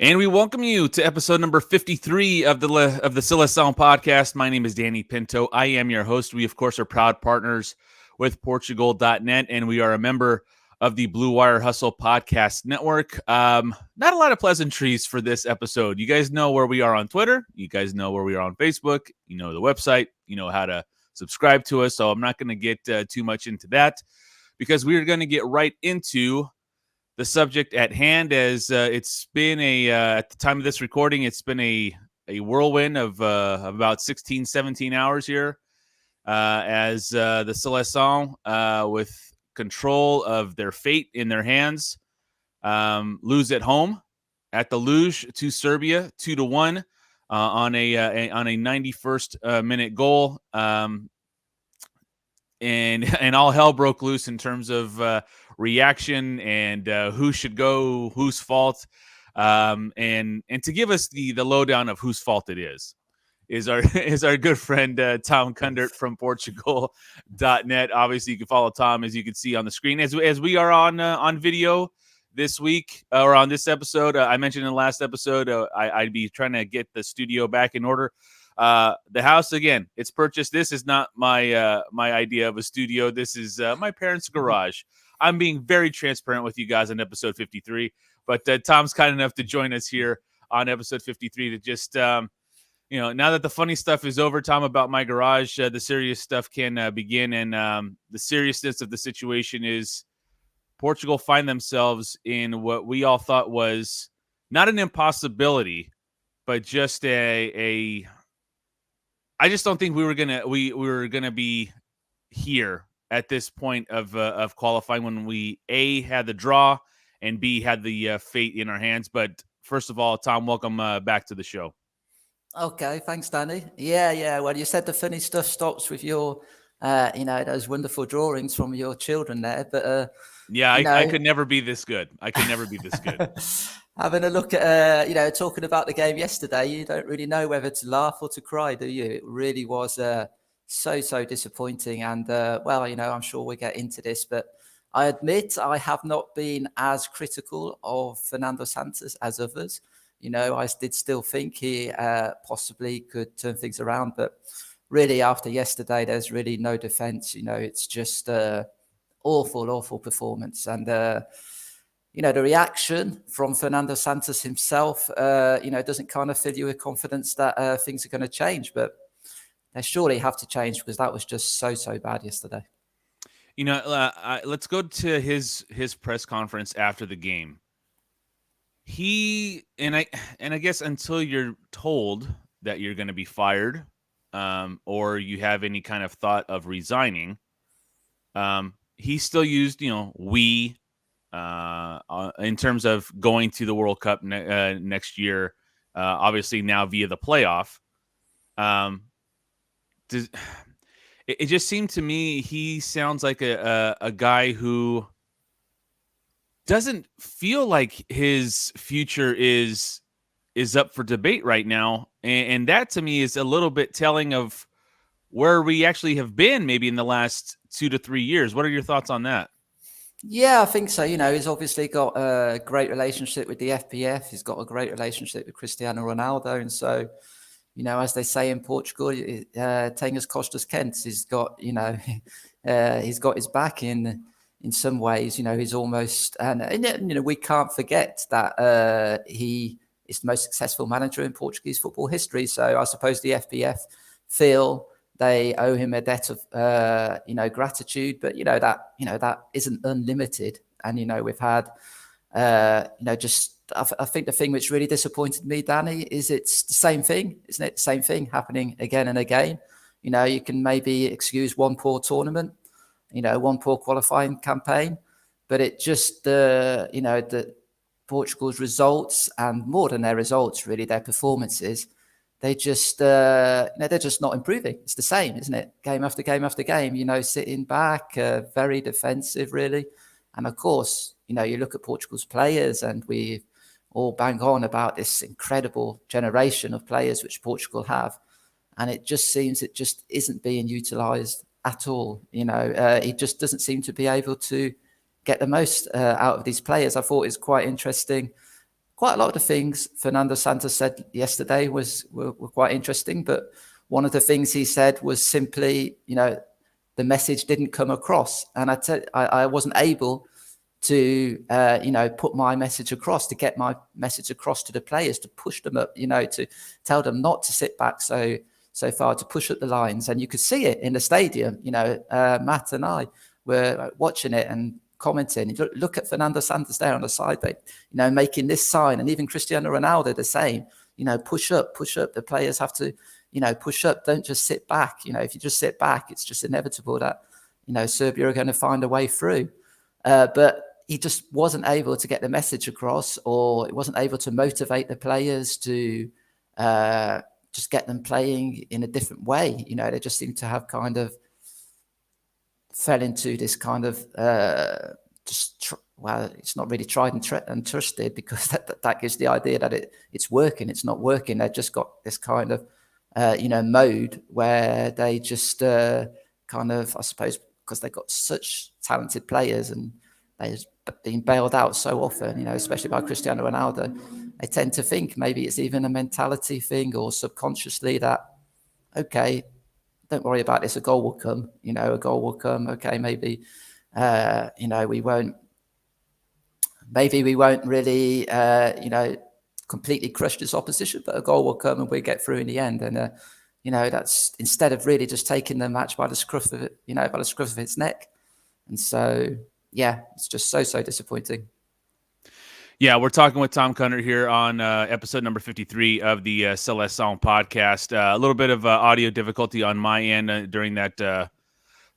And we welcome you to episode number 53 of the Seleção podcast. My name is Danny Pinto. I am your host. We, of course, are proud partners with Portugal.net, and we are a member of the Blue Wire Hustle podcast network. Not a lot of pleasantries for this episode. You guys know where we are on Twitter. You guys know where we are on Facebook. You know the website. You know how to subscribe to us. So I'm not going to get too much into that because we are going to get right into the subject at hand. As it's been at the time of this recording, it's been a whirlwind of about 16, 17 hours here as the Seleção, with control of their fate in their hands, lose at home at the luge to Serbia 2-1 on a 91st minute goal. And all hell broke loose in terms of reaction and who should go, whose fault, and to give us the lowdown of whose fault it is our good friend Tom Kundert from Portugal.net. Obviously, you can follow Tom, as you can see on the screen, as we are on video this week, or on this episode. I mentioned in the last episode I'd be trying to get the studio back in order. The house, again, it's purchased. This is not my idea of a studio. This is my parents' garage. I'm being very transparent with you guys on episode 53, but Tom's kind enough to join us here on episode 53 to just, now that the funny stuff is over, Tom, about my garage, the serious stuff can begin. And the seriousness of the situation is Portugal find themselves in what we all thought was not an impossibility, but just I just don't think we were gonna be here at this point of qualifying when we had the draw and B had the fate in our hands. But first of all, Tom, welcome back to the show. Okay, thanks, Danny. Yeah. Well, you said the funny stuff stops with your, those wonderful drawings from your children there. But I could never be this good. Having a look at, talking about the game yesterday, you don't really know whether to laugh or to cry, do you? It really was so disappointing. And, I'm sure we'll get into this, but I admit I have not been as critical of Fernando Santos as others. I did still think he possibly could turn things around. But really, after yesterday, there's really no defense. It's just awful performance. And, the reaction from Fernando Santos himself, doesn't kind of fill you with confidence that things are going to change. But they surely have to change because that was just so bad yesterday. Let's go to his press conference after the game. I guess until you're told that you're going to be fired, or you have any kind of thought of resigning, he still used, we. In terms of going to the World Cup next year, obviously now via the playoff. It just seemed to me he sounds like a guy who doesn't feel like his future is up for debate right now, and that to me is a little bit telling of where we actually have been maybe in the last 2 to 3 years. What are your thoughts on that? Yeah, I think so. He's obviously got a great relationship with the FPF. He's got a great relationship with Cristiano Ronaldo. And so, as they say in Portugal, Tengas Costas Kent, he's got, he's got his back in some ways. He's almost, and we can't forget that he is the most successful manager in Portuguese football history. So I suppose the FPF feel they owe him a debt of, gratitude, but that isn't unlimited. And we've had, I think the thing which really disappointed me, Danny, is it's the same thing, isn't it? The same thing happening again and again. You can maybe excuse one poor tournament, one poor qualifying campaign, but it just, the Portugal's results, and more than their results, really their performances. They just, they're just not improving. It's the same, isn't it? Game after game after game, sitting back, very defensive, really. And of course, you look at Portugal's players, and we all bang on about this incredible generation of players which Portugal have. And it just seems it just isn't being utilised at all. He just doesn't seem to be able to get the most out of these players. I thought it's quite interesting. quite a lot of the things Fernando Santos said yesterday were quite interesting. But one of the things he said was simply, the message didn't come across, and I wasn't able to put my message across, to get my message across to the players, to push them up, to tell them not to sit back so far, to push up the lines. And you could see it in the stadium. Matt and I were watching it and commenting. Look at Fernando Santos there on the side, making this sign, and even Cristiano Ronaldo the same. Push up. The players have to, push up. Don't just sit back. If you just sit back, it's just inevitable that Serbia are going to find a way through. But he just wasn't able to get the message across, or he wasn't able to motivate the players to just get them playing in a different way. They just seem to have kind of fell into this kind of it's not really tried and trusted, because that gives the idea that it's working. It's not working. They've just got this kind of mode where they just kind of, I suppose, because they've got such talented players and they've been bailed out so often, especially by Cristiano Ronaldo, they tend to think maybe it's even a mentality thing, or subconsciously that, okay, don't worry about this, a goal will come, a goal will come. Okay, maybe, we won't really, completely crush this opposition, but a goal will come and we'll get through in the end. And, that's instead of really just taking the match by the scruff of it, by the scruff of its neck. And so, yeah, it's just so disappointing. Yeah, we're talking with Tom Kundert here on episode number 53 of the Seleção podcast. A little bit of audio difficulty on my end during that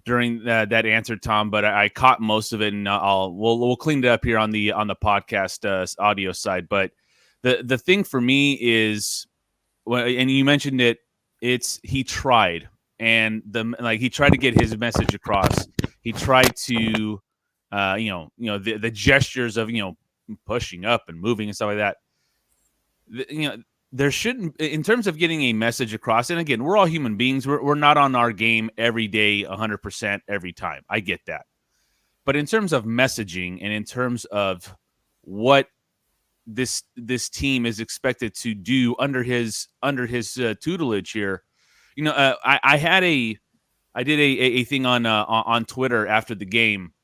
answer, Tom, but I caught most of it, and we'll clean it up here on the podcast audio side. But the thing for me is, and you mentioned it, he tried, and he tried to get his message across. He tried to, the gestures of pushing up and moving and stuff like that. There shouldn't, in terms of getting a message across. And again, we're all human beings. We're not on our game every day, 100% every time. I get that. But in terms of messaging, and in terms of what this team is expected to do under his tutelage here, I did a thing on Twitter after the game.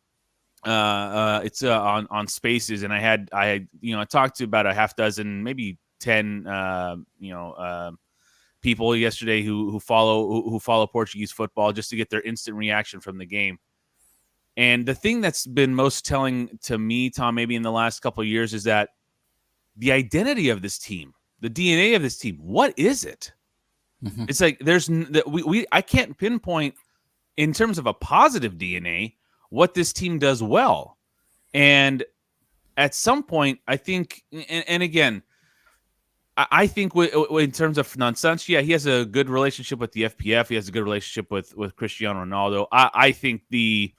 It's on Spaces, and I talked to about a half dozen, maybe 10 people yesterday who follow Portuguese football, just to get their instant reaction from the game. And the thing that's been most telling to me, Tom, maybe in the last couple of years, is that the identity of this team, the DNA of this team, what is it? Mm-hmm. It's like I can't pinpoint in terms of a positive DNA what this team does well. And at some point, I think, and again, I think in terms of Fernando Santos, yeah, he has a good relationship with the FPF. He has a good relationship with Cristiano Ronaldo. I think it's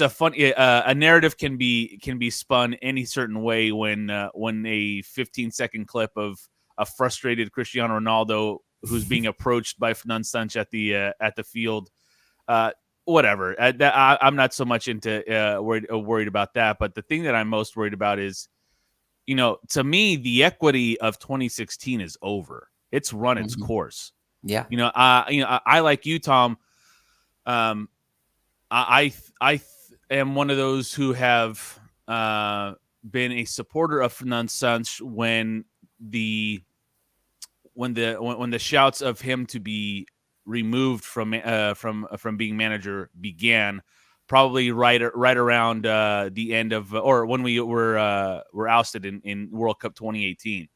a fun a narrative can be spun any certain way when a 15-second clip of a frustrated Cristiano Ronaldo who's being approached by Fernando Santos at the field. Whatever. I'm not so much into worried about that. But the thing that I'm most worried about is, to me, the equity of 2016 is over. It's run its course. Yeah. I like you, Tom. I am one of those who have been a supporter of Fernando Santos when the shouts of him to be removed from being manager began, probably right around the end of, or when we were ousted in World Cup 2018.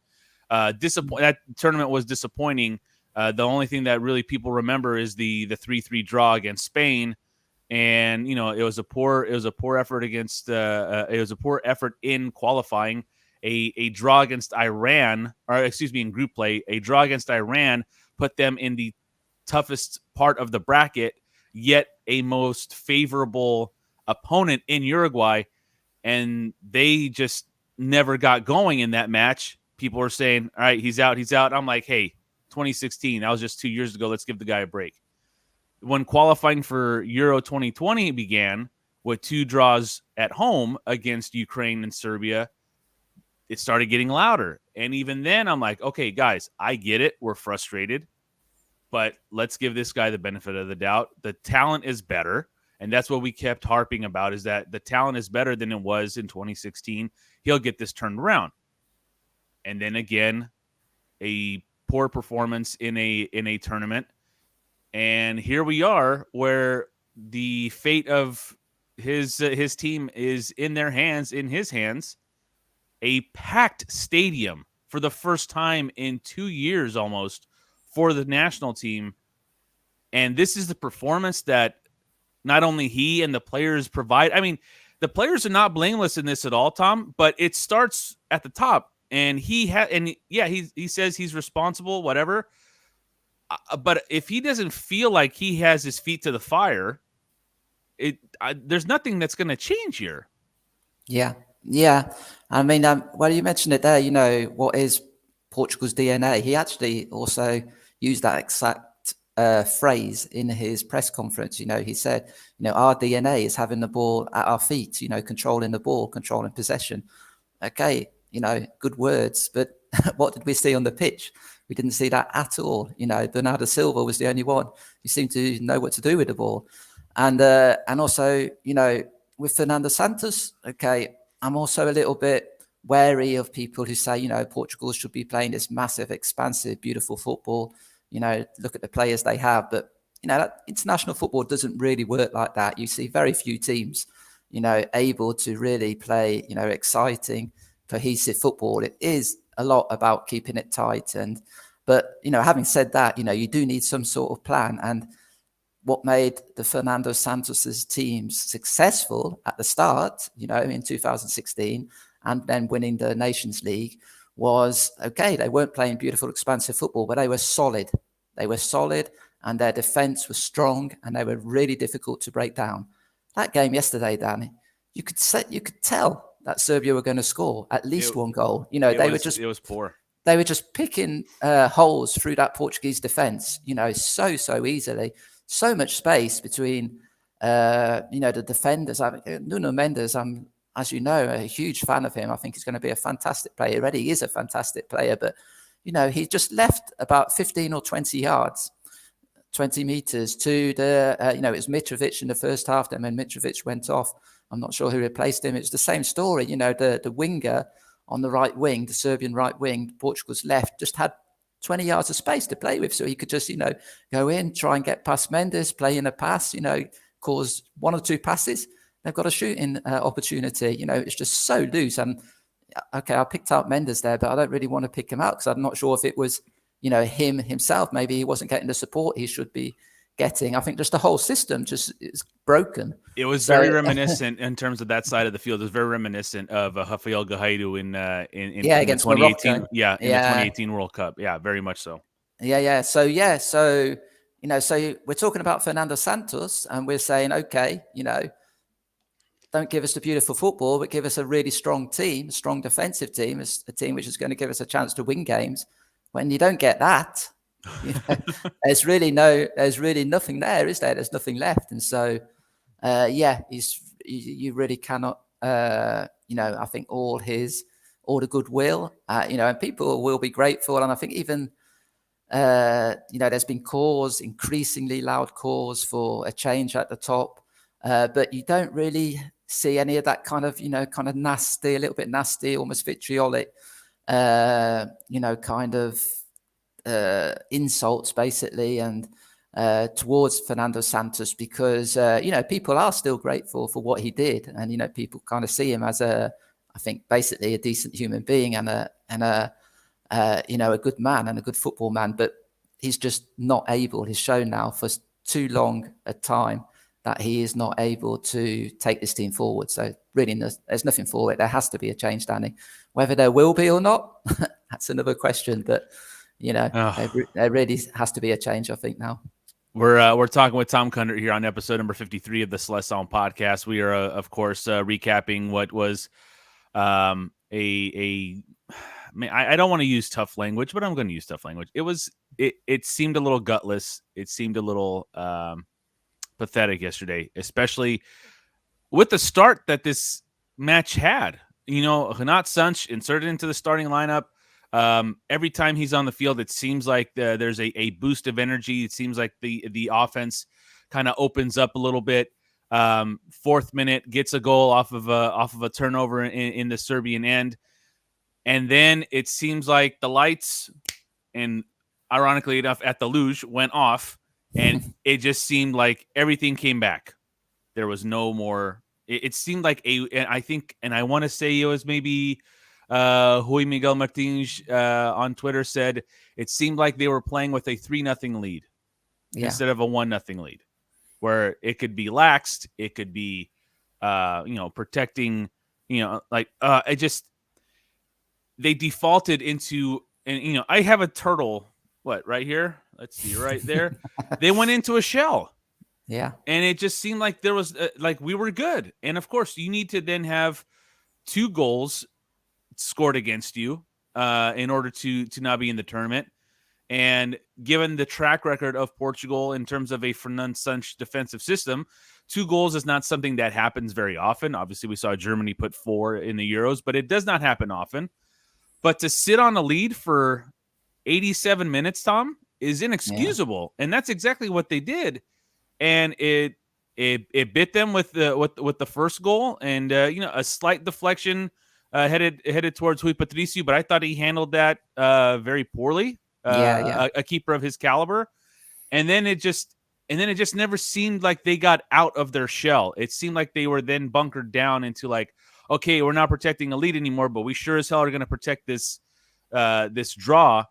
That tournament was disappointing. The only thing that really people remember is the 3-3 draw against Spain, and it was a poor effort against it was a poor effort in qualifying. A draw against Iran, or excuse me, in group play, a draw against Iran put them in the toughest part of the bracket, yet a most favorable opponent in Uruguay, and they just never got going in that match. People were saying, all right, he's out. I'm like, hey, 2016, that was just 2 years ago. Let's give the guy a break. When qualifying for Euro 2020 began with 2 draws at home against Ukraine and Serbia, it started getting louder. And even then, I'm like, okay, guys, I get it. We're frustrated, but let's give this guy the benefit of the doubt. The talent is better. And that's what we kept harping about, is that the talent is better than it was in 2016. He'll get this turned around. And then again, a poor performance in a tournament. And here we are, where the fate of his team is in their hands, in his hands. A packed stadium for the first time in 2 years almost for the national team. And this is the performance that not only he and the players provide. I mean, the players are not blameless in this at all, Tom, but it starts at the top. And he says he's responsible, whatever. But if he doesn't feel like he has his feet to the fire, there's nothing that's going to change here. Yeah. I mean, well, you mentioned it there. What is Portugal's DNA? He actually also used that exact phrase in his press conference. He said, our DNA is having the ball at our feet. Controlling the ball, controlling possession. Okay, good words, but what did we see on the pitch? We didn't see that at all. Bernardo Silva was the only one who seemed to know what to do with the ball. And also, with Fernando Santos, okay, I'm also a little bit wary of people who say, Portugal should be playing this massive, expansive, beautiful football. Look at the players they have. But, that international football doesn't really work like that. You see very few teams, able to really play, exciting, cohesive football. It is a lot about keeping it tight. But having said that, you do need some sort of plan. And what made the Fernando Santos' teams successful at the start, in 2016, and then winning the Nations League was, okay, they weren't playing beautiful, expansive football, but they were solid. They were solid, and their defense was strong, and they were really difficult to break down. That game yesterday, Danny, you could tell that Serbia were going to score at least one goal. It was poor. They were just picking holes through that Portuguese defense, so easily. So much space between, the defenders. Nuno Mendes, I'm, as you know, a huge fan of him. I think he's going to be a fantastic player. Already he is a fantastic player, but, he just left about 15 or 20 yards, 20 meters to the, it was Mitrovic in the first half. Then when Mitrovic went off, I'm not sure who replaced him. It's the same story. The winger on the right wing, the Serbian right wing, Portugal's left, just had 20 yards of space to play with. So he could just, go in, try and get past Mendes, play in a pass, cause one or two passes. They've got a shooting opportunity. It's just so loose. And okay, I picked out Mendes there, but I don't really want to pick him out because I'm not sure if it was, him himself. Maybe he wasn't getting the support he should be getting. I think just the whole system just is broken. It was very reminiscent in terms of that side of the field. It was very reminiscent of Rafael Guerreiro in against 2018. Morocco. In the 2018 World Cup. Yeah, very much so. So we're talking about Fernando Santos, and we're saying, okay, don't give us the beautiful football, but give us a really strong team, a strong defensive team, a team which is going to give us a chance to win games. When you don't get that, there's really nothing there, is there? There's nothing left. And so, you really cannot, I think all the goodwill, and people will be grateful. And I think even, there's been increasingly loud calls for a change at the top, but you don't really see any of that kind of nasty, a little bit nasty, almost vitriolic, insults basically, and towards Fernando Santos, because people are still grateful for what he did, and people kind of see him as I think basically a decent human being and a good man and a good football man. But he's just not able. He's shown now for too long a time that he is not able to take this team forward. So really, there's nothing for it. There has to be a change, Danny. Whether there will be or not, that's another question. But there really has to be a change, I think, now. We're talking with Tom Kundert here on episode number 53 of the Seleção podcast. We are, of course, recapping what was I don't want to use tough language, but I'm going to use tough language. It seemed a little gutless. It seemed a little pathetic yesterday, especially with the start that this match had. Fernando Santos inserted into the starting lineup. Every time he's on the field, it seems like there's a boost of energy. It seems like the offense kind of opens up a little bit. Fourth minute, gets a goal off of a turnover in the Serbian end, and then it seems like the lights, and ironically enough, at the luge went off, and it just seemed like everything came back. There was no more. It seemed like I want to say it was maybe Rui Miguel Martins on Twitter said it seemed like they were playing with a 3-0 lead instead of a 1-0 lead, where it could be laxed, it could be protecting, it just, they defaulted into, and I have a turtle right here, let's see, right there. They went into a shell. Yeah. And it just seemed like there was we were good. And of course, you need to then have 2 goals scored against you in order to not be in the tournament. And given the track record of Portugal in terms of a Fernando Santos defensive system, 2 goals is not something that happens very often. Obviously, we saw Germany put 4 in the Euros, but it does not happen often. But to sit on a lead for 87 minutes, Tom, is inexcusable. Yeah. And that's exactly what they did. And it bit them with the first goal, and a slight deflection headed towards Rui Patricio, but I thought he handled that very poorly. A keeper of his caliber, and then it just never seemed like they got out of their shell. It seemed like they were then bunkered down into okay, we're not protecting a lead anymore, but we sure as hell are going to protect this draw.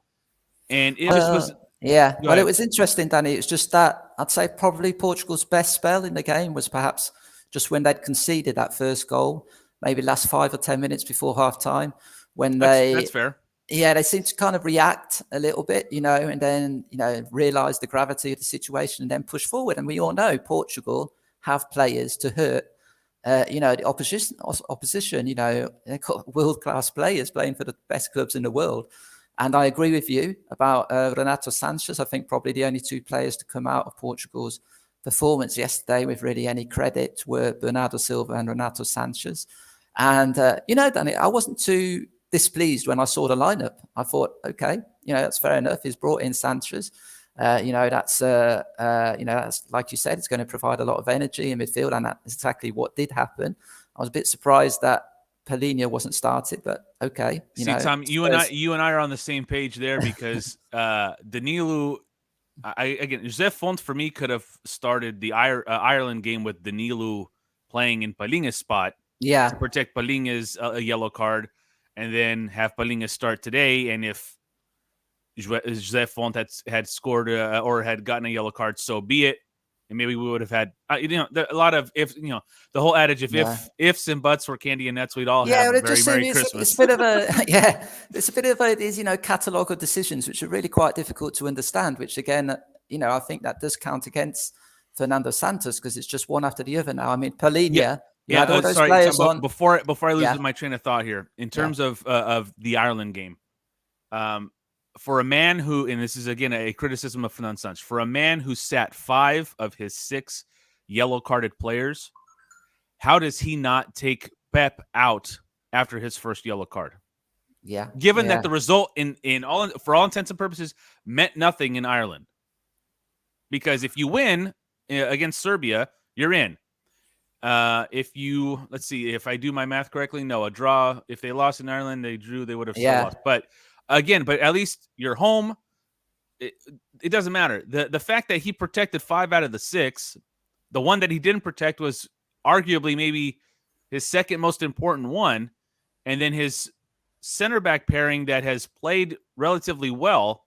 And it just was. Yeah, well, it was interesting, Danny. It's just that I'd say probably Portugal's best spell in the game was perhaps just when they'd conceded that first goal, maybe last 5 or 10 minutes before half time, when that's fair. Yeah, they seemed to kind of react a little bit, and then, realize the gravity of the situation and then push forward. And we all know Portugal have players to hurt, the opposition, they've got world-class players playing for the best clubs in the world. And I agree with you about Renato Sanches. I think probably the only 2 players to come out of Portugal's performance yesterday with really any credit were Bernardo Silva and Renato Sanches. And, Danny, I wasn't too displeased when I saw the lineup. I thought, okay, that's fair enough. He's brought in Sanches. That's like you said, it's going to provide a lot of energy in midfield. And that's exactly what did happen. I was a bit surprised that Palhinha wasn't started, but okay. Tom, you and I are on the same page there, because Danilo. José Fonte for me could have started the Ireland game with Danilo playing in Palhinha's spot, to protect Palhinha's yellow card, and then have Palhinha start today. And if José Fonte had scored or had gotten a yellow card, so be it. And maybe we would have had, a lot of if, the whole adage of ifs and buts were candy and nuts, we'd all have a very Merry Christmas. It's a bit of it's a bit of these, catalogue of decisions which are really quite difficult to understand, which again, I think that does count against Fernando Santos, because it's just one after the other now. I mean, Palhinha, had all those players on. Before I lose my train of thought here, in terms of the Ireland game, for a man who, and this is again a criticism of Fernando Santos, for a man who sat 5 of his 6 yellow-carded players, how does he not take Pep out after his first yellow card? Yeah. Given that the result for all intents and purposes meant nothing in Ireland, because if you win against Serbia, you're in. Let's see, if I do my math correctly, no, a draw. If they lost in Ireland, they drew, they would have still lost. But at least you're home. It doesn't matter. The fact that he protected 5 out of the 6, the one that he didn't protect was arguably maybe his second most important one, and then his center back pairing that has played relatively well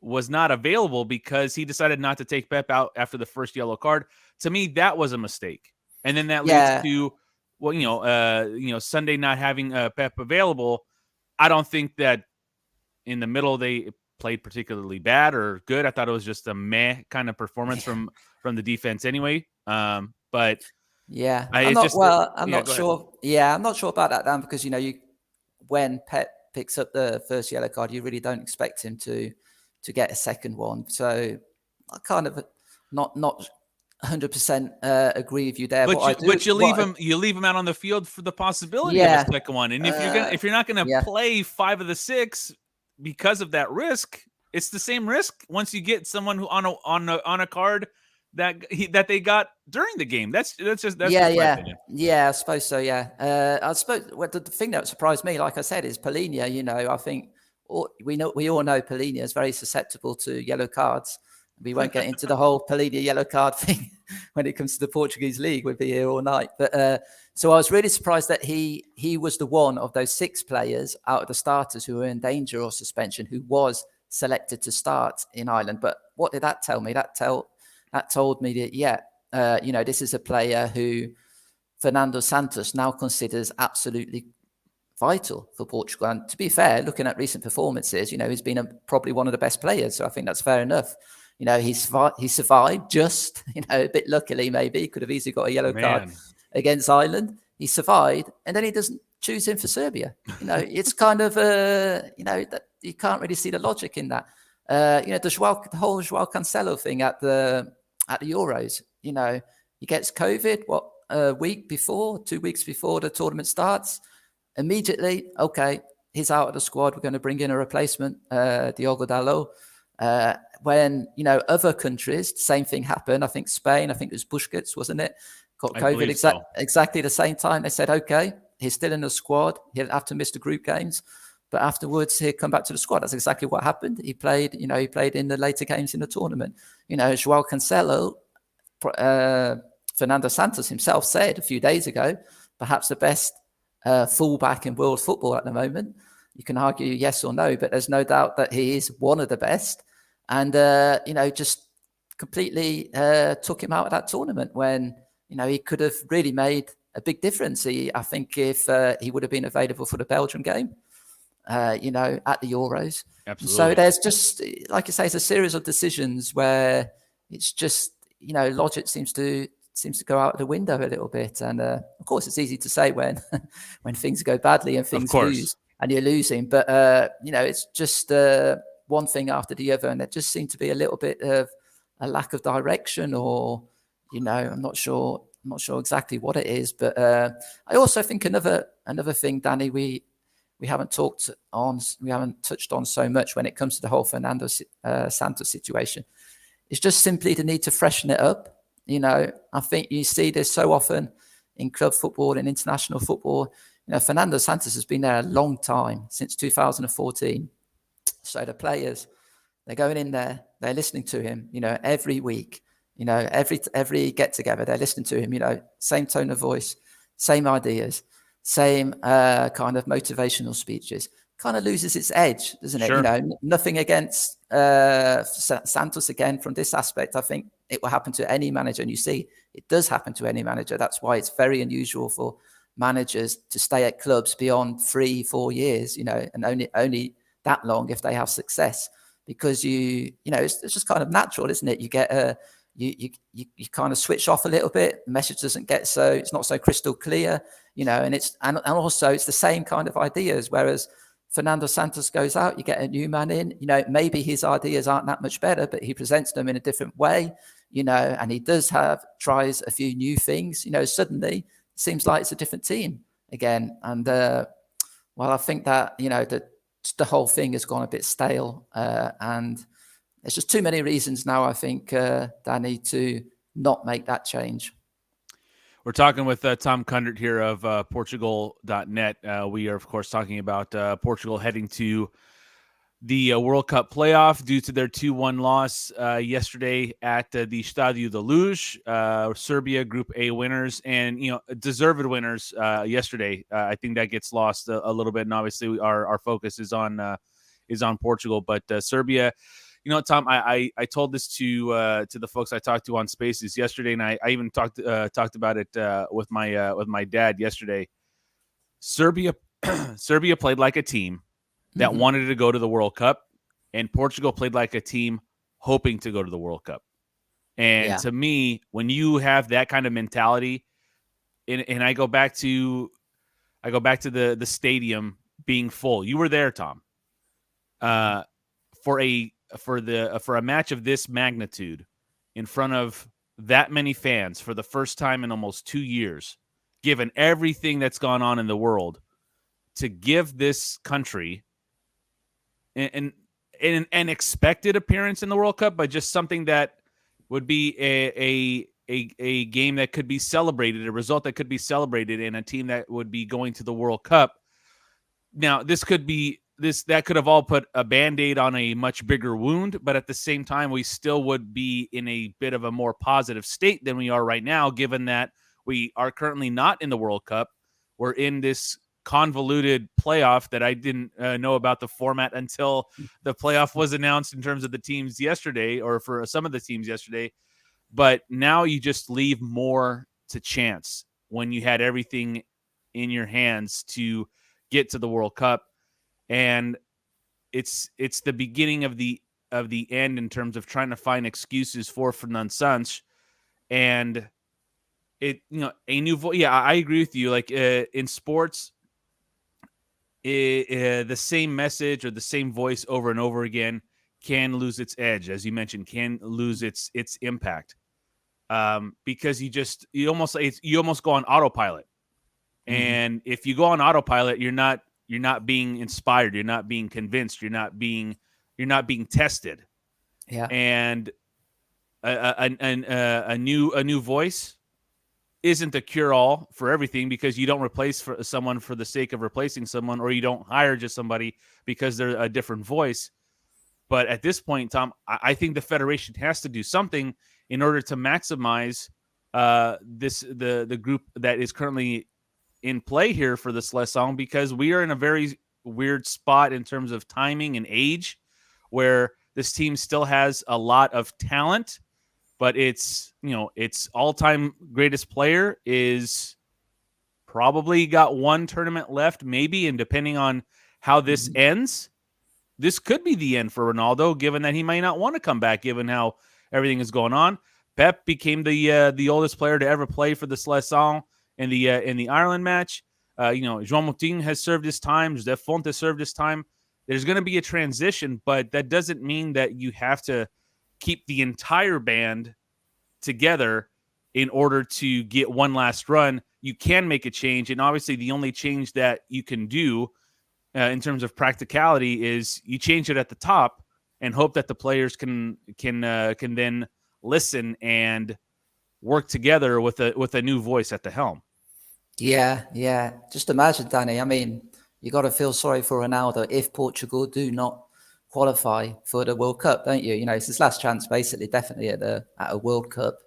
was not available because he decided not to take Pep out after the first yellow card. To me, that was a mistake, and then that leads to Sunday not having Pep available. I don't think that in the middle they played particularly bad or good. I thought it was just a meh kind of performance from the defense anyway. But yeah, I'm not sure. Yeah, I'm not sure about that, Dan, because when Pep picks up the first yellow card, you really don't expect him to get a second one. So I kind of not 100% agree with you there. But you leave him out on the field for the possibility of a second one. And if you're not gonna play 5 of the 6 because of that risk, it's the same risk once you get someone who on a card that they got during the game. That's just my opinion. Yeah, I suppose so. Yeah, I suppose the thing that surprised me, like I said, is Polina. I think we all know Polina is very susceptible to yellow cards. We won't get into the whole Polina yellow card thing when it comes to the Portuguese league. We'd be here all night. But so I was really surprised that he was the one of those 6 players out of the starters who were in danger of suspension, who was selected to start in Ireland. But what did that tell me? That told me that, this is a player who Fernando Santos now considers absolutely vital for Portugal. And to be fair, looking at recent performances, he's been probably one of the best players. So I think that's fair enough. He survived just, a bit luckily maybe. He could have easily got a yellow card against Ireland. He survived, and then he doesn't choose him for Serbia. It's kind of, that you can't really see the logic in that. The whole João Cancelo thing at the Euros, he gets COVID, a week before, 2 weeks before the tournament starts. Immediately, okay, he's out of the squad. We're going to bring in a replacement, Diogo Dalot. When, other countries, same thing happened. I think Spain, it was Busquets, wasn't it? Got COVID exactly the same time. They said, okay, he's still in the squad. He'll have to miss the group games. But afterwards, he'll come back to the squad. That's exactly what happened. He played in the later games in the tournament. João Cancelo, Fernando Santos himself said a few days ago, perhaps the best fullback in world football at the moment. You can argue yes or no, but there's no doubt that he is one of the best. And, just completely took him out of that tournament when, he could have really made a big difference. I think if he would have been available for the Belgium game, at the Euros. Absolutely. So there's just, like you say, it's a series of decisions where it's just, logic seems to go out of the window a little bit. And of course, it's easy to say when things go badly and things lose and you're losing. But, it's just one thing after the other. And there just seemed to be a little bit of a lack of direction or, I'm not sure exactly what it is. But I also think another thing, Danny, we haven't touched on so much when it comes to the whole Fernando Santos situation. It's just simply the need to freshen it up. I think you see this so often in club football and international football. Fernando Santos has been there a long time, since 2014. So the players, they're going in there, they're listening to him, every week, every get together, they're listening to him, same tone of voice, same ideas, same kind of motivational speeches. Kind of loses its edge, doesn't it? Sure. Nothing against Santos again from this aspect. I think it will happen to any manager, and you see it does happen to any manager. That's why it's very unusual for managers to stay at clubs beyond 3-4 years, and only that long if they have success, because it's just kind of natural, isn't it? You get you kind of switch off a little bit. The message doesn't get it's not so crystal clear, and also it's the same kind of ideas. Whereas Fernando Santos goes out, you get a new man in, maybe his ideas aren't that much better, but he presents them in a different way, and he tries a few new things, suddenly it seems like it's a different team again. And I think that, the whole thing has gone a bit stale, and there's just too many reasons now, I think, Danny, to not make that change. We're talking with Tom Kundert here of Portugal.net. We are, of course, talking about Portugal heading to the World Cup playoff due to their 2-1 loss yesterday at the Estádio da Luz. Serbia Group A winners and, deserved winners yesterday. I think that gets lost a little bit, and obviously our focus is on Portugal. But Serbia, Tom, I told this to the folks I talked to on Spaces yesterday, and I even talked about it with my dad yesterday. Serbia played like a team that wanted to go to the World Cup, and Portugal played like a team hoping to go to the World Cup. And to me, when you have that kind of mentality, and I go back to the stadium being full. You were there, Tom. For a match of this magnitude in front of that many fans for the first time in almost 2 years, given everything that's gone on in the world, to give this country an expected appearance in the World Cup, but just something that would be a game that could be celebrated, a result that could be celebrated, and a team that would be going to the World Cup. Now, that could have all put a Band-Aid on a much bigger wound, but at the same time, we still would be in a bit of a more positive state than we are right now, given that we are currently not in the World Cup. We're in this convoluted playoff that I didn't know about the format until the playoff was announced in terms of the teams yesterday, or for some of the teams yesterday. But now you just leave more to chance when you had everything in your hands to get to the World Cup. And it's the beginning of the end in terms of trying to find excuses for Fernando Santos. And a new voice. Yeah, I agree with you. Like in sports, the same message or the same voice over and over again can lose its edge, as you mentioned, can lose its impact, because you almost go on autopilot. Mm-hmm. And if you go on autopilot, you're not being inspired, you're not being convinced, you're not being tested. Yeah. And a new voice isn't the cure-all for everything, because you don't replace someone for the sake of replacing someone, or you don't hire just somebody because they're a different voice. But at this point, Tom, I think the federation has to do something in order to maximize the group that is currently in play here for the Seleção, because we are in a very weird spot in terms of timing and age, where this team still has a lot of talent, but its all-time greatest player is probably got one tournament left, maybe, and depending on how this ends, this could be the end for Ronaldo, given that he might not want to come back, given how everything is going on. Pep became the oldest player to ever play for the Seleção in the Ireland match. João Moutinho has served his time. José Fonte has served his time. There's going to be a transition, but that doesn't mean that you have to keep the entire band together in order to get one last run. You can make a change, and obviously the only change that you can do in terms of practicality is you change it at the top and hope that the players can then listen and work together with a new voice at the helm. Yeah. Just imagine, Danny. I mean, you got to feel sorry for Ronaldo if Portugal do not qualify for the World Cup, don't you? It's his last chance, basically, definitely at a World Cup.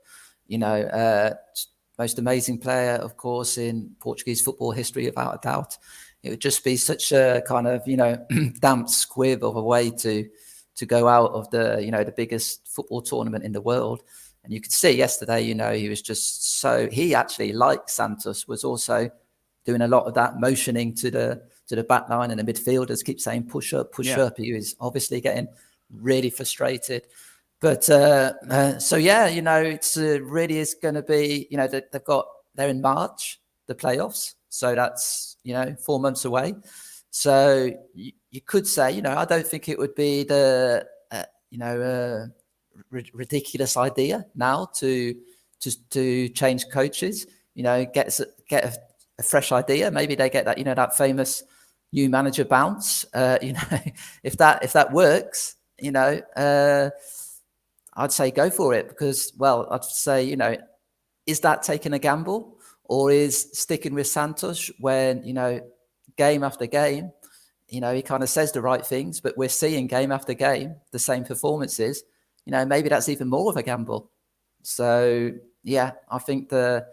Most amazing player, of course, in Portuguese football history, without a doubt. It would just be such a kind of, damp squib of a way to go out of the biggest football tournament in the world. And you could see yesterday, he was just he actually, like Santos, was also doing a lot of that motioning to the back line, and the midfielders keep saying, push up. He was obviously getting really frustrated. But it's really is going to be, they're in March, the playoffs. So that's, 4 months away. So you could say, I don't think it would be the, ridiculous idea now to change coaches, get a fresh idea. Maybe they get that, that famous new manager bounce. If that works, I'd say go for it, because, well, I'd say, is that taking a gamble, or is sticking with Santos when, game after game, he kind of says the right things, but we're seeing game after game the same performances. Maybe that's even more of a gamble. So yeah, I think the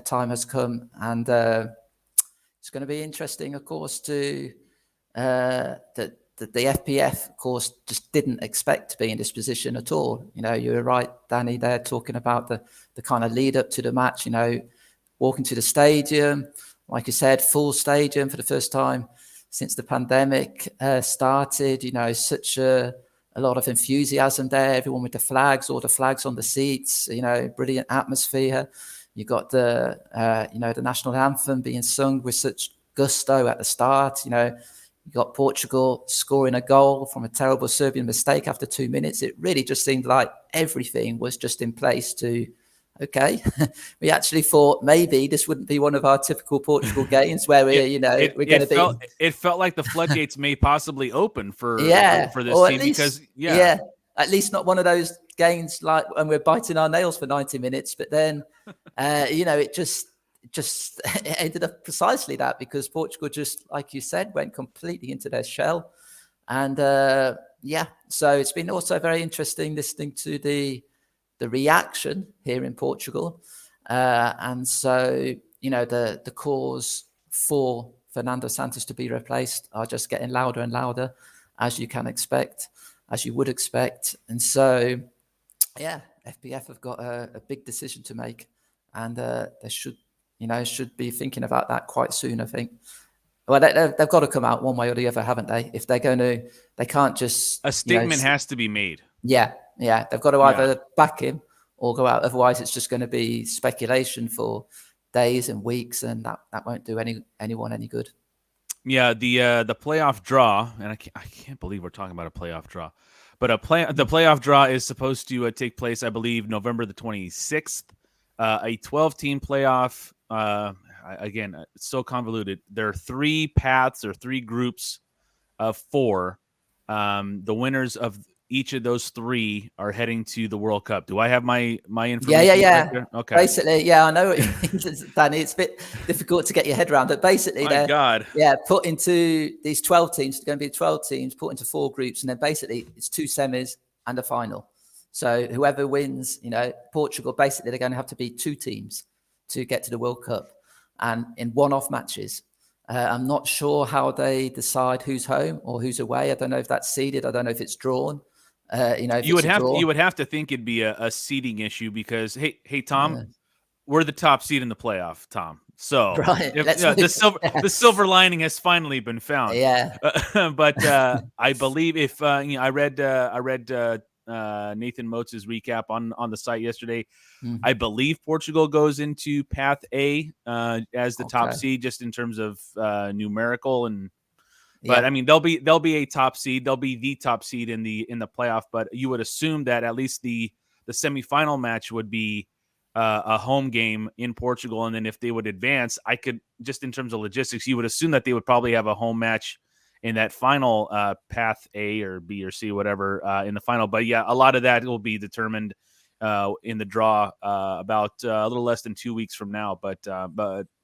time has come, and it's going to be interesting, of course, to the FPF, of course, just didn't expect to be in this position at all. You were right, Danny, there talking about the kind of lead up to the match. Walking to the stadium, like you said, full stadium for the first time since the pandemic started. Such a lot of enthusiasm there. Everyone with the flags, all the flags on the seats. Brilliant atmosphere. You got the national anthem being sung with such gusto at the start. You got Portugal scoring a goal from a terrible Serbian mistake after 2 minutes. It really just seemed like everything was just in place to, okay, we actually thought maybe this wouldn't be one of our typical Portugal games where we're, we're going to be. It felt like the floodgates may possibly open for this or team at least not one of those games like when we're biting our nails for 90 minutes. But then, it just it ended up precisely that, because Portugal just, like you said, went completely into their shell. And so it's been also very interesting listening to the reaction here in Portugal. And so, the cause for Fernando Santos to be replaced are just getting louder and louder, as you would expect. And so, FPF have got a big decision to make, and they should be thinking about that quite soon, I think. Well, they've got to come out one way or the other, haven't they? If they're going to, they can't just... A statement has to be made. Yeah. They've got to either back him or go out. Otherwise, it's just going to be speculation for days and weeks, and that won't do anyone any good. Yeah, the playoff draw, and I can't believe we're talking about a playoff draw, but the playoff draw is supposed to take place, I believe, November the 26th. A 12-team playoff. Again, it's so convoluted. There are 3 paths or 3 groups of 4. The winners of each of those 3 are heading to the World Cup. Do I have my information? Yeah. Right, okay. Basically, I know, Danny. It's a bit difficult to get your head around, but basically, put into these 12 teams. It's going to be 12 teams put into 4 groups, and then basically it's 2 semis and a final. So whoever wins, Portugal, basically they're going to have to beat 2 teams to get to the World Cup, and in one-off matches. I'm not sure how they decide who's home or who's away. I don't know if that's seeded. I don't know if it's drawn. You would have to think it'd be a seeding issue, because hey Tom, we're the top seed in the playoff, Tom. So the silver lining has finally been found. But I believe if I read Nathan Moates' recap on the site yesterday. Mm-hmm. I believe Portugal goes into Path A as the top seed, just in terms of numerical But I mean, they'll be a top seed. They'll be the top seed in the playoff. But you would assume that at least the semifinal match would be a home game in Portugal, and then if they would advance, I could, just in terms of logistics, you would assume that they would probably have a home match in that final Path A or B or C, whatever, in the final. But yeah, a lot of that will be determined in the draw about a little less than 2 weeks from now. But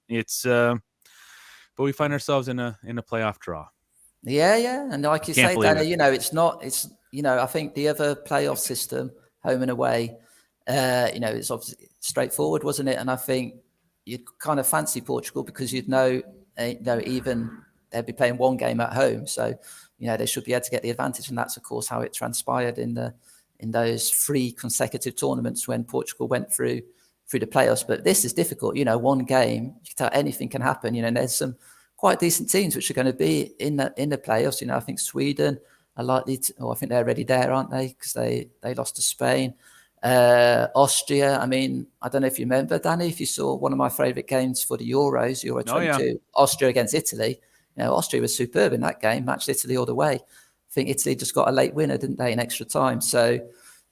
it's but we find ourselves in a playoff draw. Yeah, and like you say, Danny, it's I think the other playoff system, home and away, it's obviously straightforward, wasn't it? And I think you'd kind of fancy Portugal because you'd know, even they'd be playing one game at home, so they should be able to get the advantage, and that's of course how it transpired in those 3 consecutive tournaments when Portugal went through the playoffs. But this is difficult, one game, you can tell anything can happen. There's some quite decent teams which are going to be in the playoffs. I think Sweden are likely to, I think they're already there, aren't they? Because they lost to Spain. Austria, I mean, I don't know if you remember, Danny, if you saw one of my favourite games for the Euros, Euro 22, Austria against Italy. Austria was superb in that game, matched Italy all the way. I think Italy just got a late winner, didn't they, in extra time? So,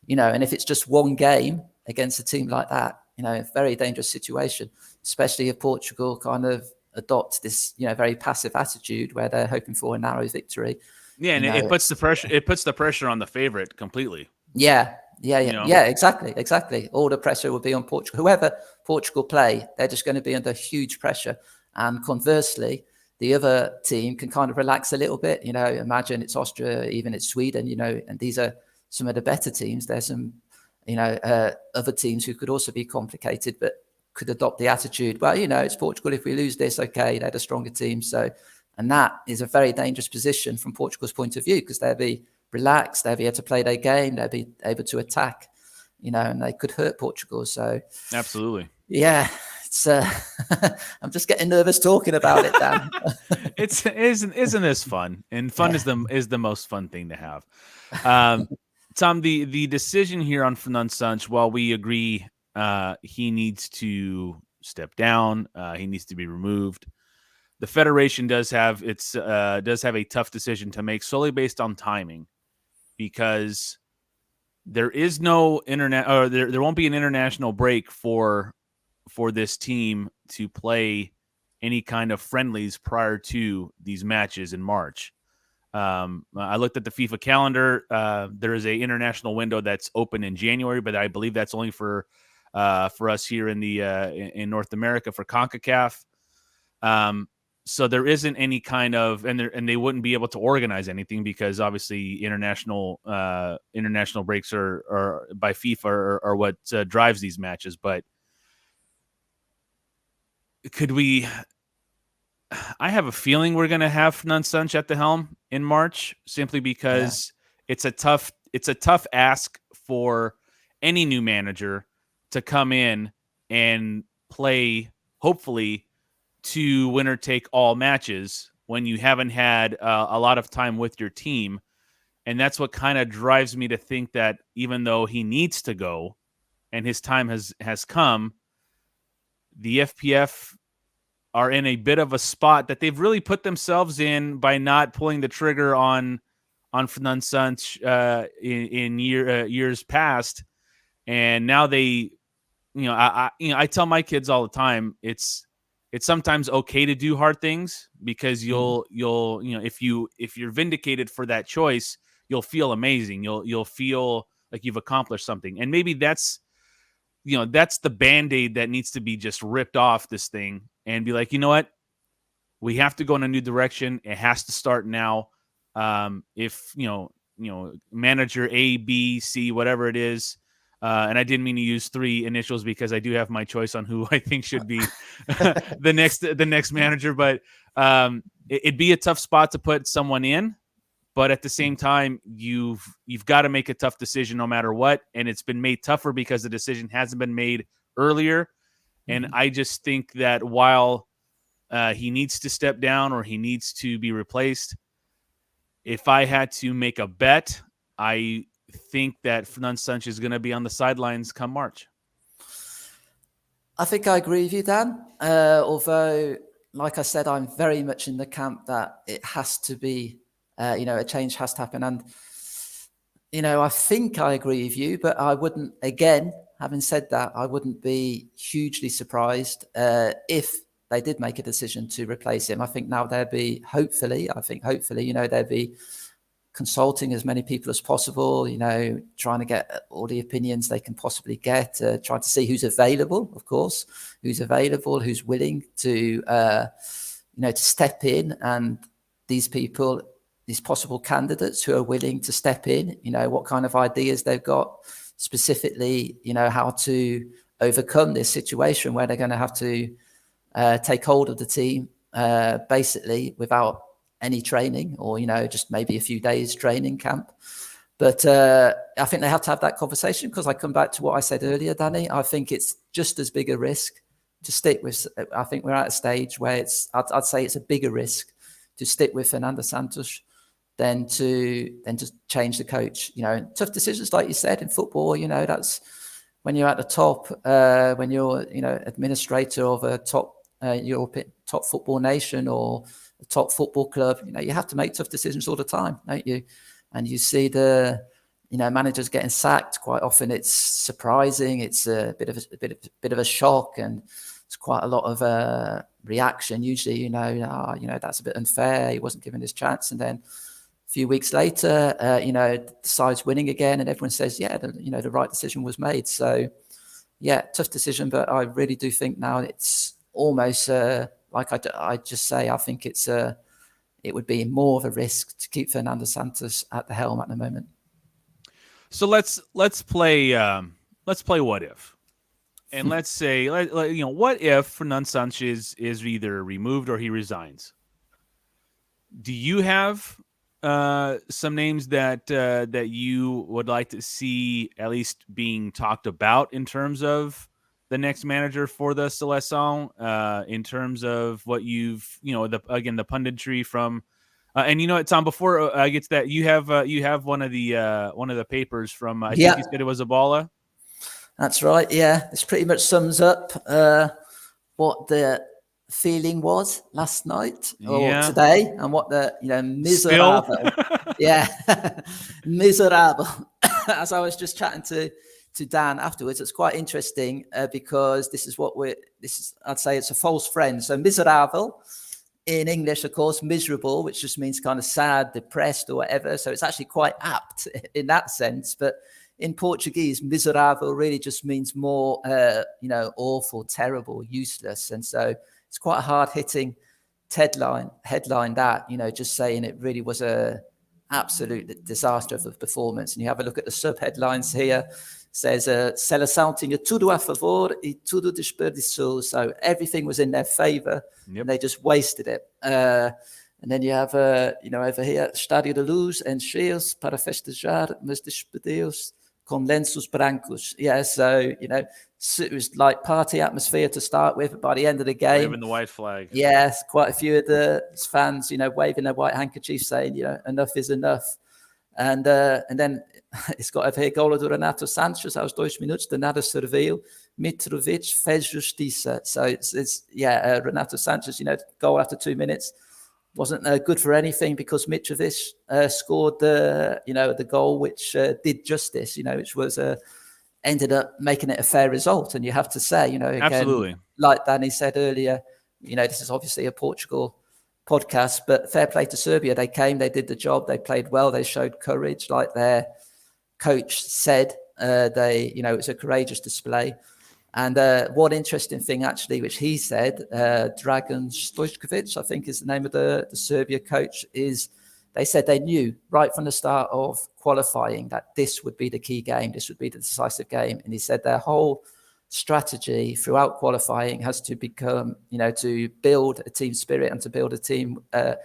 and if it's just one game against a team like that, a very dangerous situation, especially if Portugal kind of adopt this, very passive attitude where they're hoping for a narrow victory. Yeah, and it puts the pressure. It puts the pressure on the favorite completely. Yeah, exactly. All the pressure will be on Portugal. Whoever Portugal play, they're just going to be under huge pressure. And conversely, the other team can kind of relax a little bit. Imagine it's Austria, even it's Sweden. And these are some of the better teams. There's some, other teams who could also be complicated, but could adopt the attitude, well, it's Portugal. If we lose this, okay, they're the stronger team. So, and that is a very dangerous position from Portugal's point of view, because they'll be relaxed, they'll be able to play their game, they'll be able to attack, and they could hurt Portugal. So, absolutely, yeah, it's. I'm just getting nervous talking about it, Dan. Isn't this fun? And fun is the most fun thing to have. Tom, the decision here on Fernando Santos, while we agree. He needs to step down. He needs to be removed. the federation does have a tough decision to make solely based on timing, because there is no internet, or there won't be an international break for this team to play any kind of friendlies prior to these matches in March. I looked at the FIFA calendar. There is a international window that's open in January, but I believe that's only for us here in the in North America for CONCACAF. So there isn't any kind of, and they wouldn't be able to organize anything, because obviously international breaks are by FIFA are what drives these matches. But could we? I have a feeling we're going to have Fernando Santos at the helm in March, simply because it's a tough ask for any new manager to come in and play, hopefully, to winner take all matches when you haven't had a lot of time with your team. And that's what kind of drives me to think that even though he needs to go and his time has come, the FPF are in a bit of a spot that they've really put themselves in by not pulling the trigger on Fernando Santos in years past. And now they, I tell my kids all the time, it's sometimes okay to do hard things, because you'll if you're vindicated for that choice, you'll feel amazing. You'll feel like you've accomplished something. And maybe that's the Band-Aid that needs to be just ripped off this thing, and be like, you know what? We have to go in a new direction. It has to start now. If manager A, B, C, whatever it is, and I didn't mean to use 3 initials, because I do have my choice on who I think should be the next manager. But it'd be a tough spot to put someone in. But at the same time, you've got to make a tough decision no matter what, and it's been made tougher because the decision hasn't been made earlier. And I just think that while he needs to step down or he needs to be replaced, if I had to make a bet, I think that Fernando Santos is going to be on the sidelines come March. I think I agree with you, Dan. Although, like I said, I'm very much in the camp that it has to be, a change has to happen. And, I think I agree with you, but I wouldn't, again, having said that, I wouldn't be hugely surprised if they did make a decision to replace him. I think now they'll be, hopefully, they'll be consulting as many people as possible, trying to get all the opinions they can possibly get, trying to see who's available, of course, who's willing to, to step in. And these people, these possible candidates who are willing to step in, what kind of ideas they've got, specifically, how to overcome this situation where they're going to have to take hold of the team basically without any training, or just maybe a few days training camp. But I think they have to have that conversation, because I come back to what I said earlier, Danny. I think it's just as big a risk to stick with. I think we're at a stage where I'd say it's a bigger risk to stick with Fernando Santos than to change the coach. Tough decisions, like you said, in football, that's when you're at the top, when you're, administrator of a top European top football nation or a top football club, you have to make tough decisions all the time, don't you? And you see the, managers getting sacked. Quite often it's surprising. It's a bit of a shock, and it's quite a lot of reaction. Usually, that's a bit unfair. He wasn't given his chance. And then a few weeks later, the side's winning again, and everyone says, the right decision was made. So, tough decision, but I really do think now it's almost like I just say, I think it would be more of a risk to keep Fernando Santos at the helm at the moment. So let's play what if, and let's say what if Fernando Santos is either removed or he resigns. Do you have some names that you would like to see at least being talked about in terms of the next manager for the Seleção, in terms of what you've, the punditry from, and Tom, before I get to that, you have one of the papers from, I think you said it was Abala. That's right. Yeah. This pretty much sums up what the feeling was last night or Yeah. today, and what the Still. miserable, yeah, miserable. As I was just chatting to Dan afterwards, it's quite interesting because this is I'd say it's a false friend. So miserable in English, of course, miserable, which just means kind of sad, depressed, or whatever. So it's actually quite apt in that sense. But in Portuguese, miserável really just means more, awful, terrible, useless. And so it's quite a hard-hitting headline that, just saying it really was a absolute disaster of a performance. And you have a look at the sub-headlines here. It says, Seleção tinha tudo a favor e tudo desperdiçou. So everything was in their favor, and they just wasted it. And then you have, over here, Estádio da Luz encheu-se para festejar, mas despediu-se com lenços brancos. Yeah, so, it was like party atmosphere to start with, but by the end of the game, waving the white flag. Yes, quite a few of the fans, waving their white handkerchiefs saying, enough is enough. And then it's got over here, goal do Renato Santos aos 2 minutos, de nada serviu, Mitrovic fez justiça. So it's Renato Santos, goal after 2 minutes. Wasn't good for anything because Mitrovic scored the goal which did justice, which was ended up making it a fair result. And you have to say, again, absolutely, like Danny said earlier, this is obviously a Portugal podcast, but fair play to Serbia. They came, they did the job, they played well, they showed courage, like their coach said. It was a courageous display. And one interesting thing, actually, which he said, Dragan Stojkovic, I think is the name of the Serbia coach, is they said they knew right from the start of qualifying that this would be the key game, this would be the decisive game. And he said their whole strategy throughout qualifying has to become, to build a team spirit and to build a team, and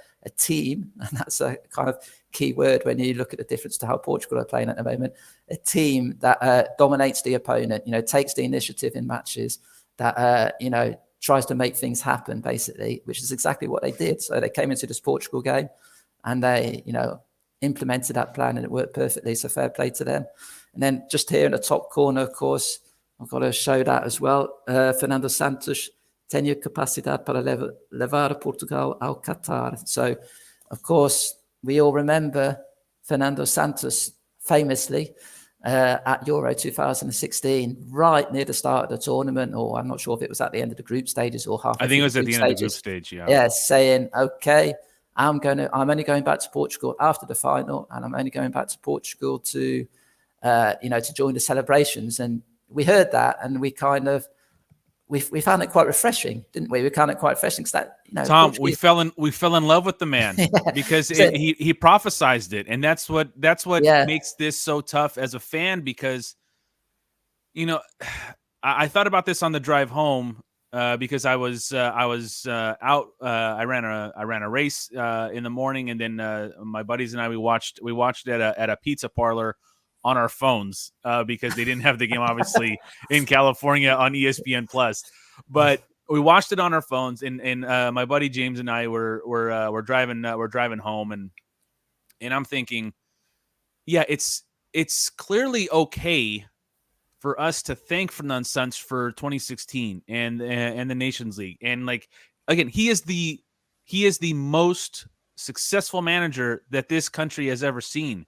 that's a kind of key word when you look at the difference to how Portugal are playing at the moment, a team that dominates the opponent, takes the initiative in matches, that, tries to make things happen, basically, which is exactly what they did. So they came into this Portugal game and they, implemented that plan and it worked perfectly. So fair play to them. And then just here in the top corner, of course, I've got to show that as well. Fernando Santos, tenho capacidade para levar Portugal ao Qatar. So, of course, we all remember Fernando Santos famously at Euro 2016, right near the start of the tournament, or I'm not sure if it was at the end of the group stages or half. I think it was at the end of the group stage, yeah. Yeah, saying, okay, I'm only going back to Portugal after the final, and I'm only going back to Portugal to join the celebrations. And we heard that, and we kind of we found it quite refreshing, didn't we? We found it quite refreshing because that, Tom, we fell in love with the man because he prophesized it, and that's what makes this so tough as a fan. Because I thought about this on the drive home because I was out. I ran a race in the morning, and then my buddies and I we watched at a pizza parlor on our phones because they didn't have the game obviously in California on ESPN Plus, but we watched it on our phones. And my buddy James and I were driving home, and I'm thinking, yeah, it's clearly okay for us to thank Fernando Santos for 2016 and the Nations League. And like, again, he is the most successful manager that this country has ever seen.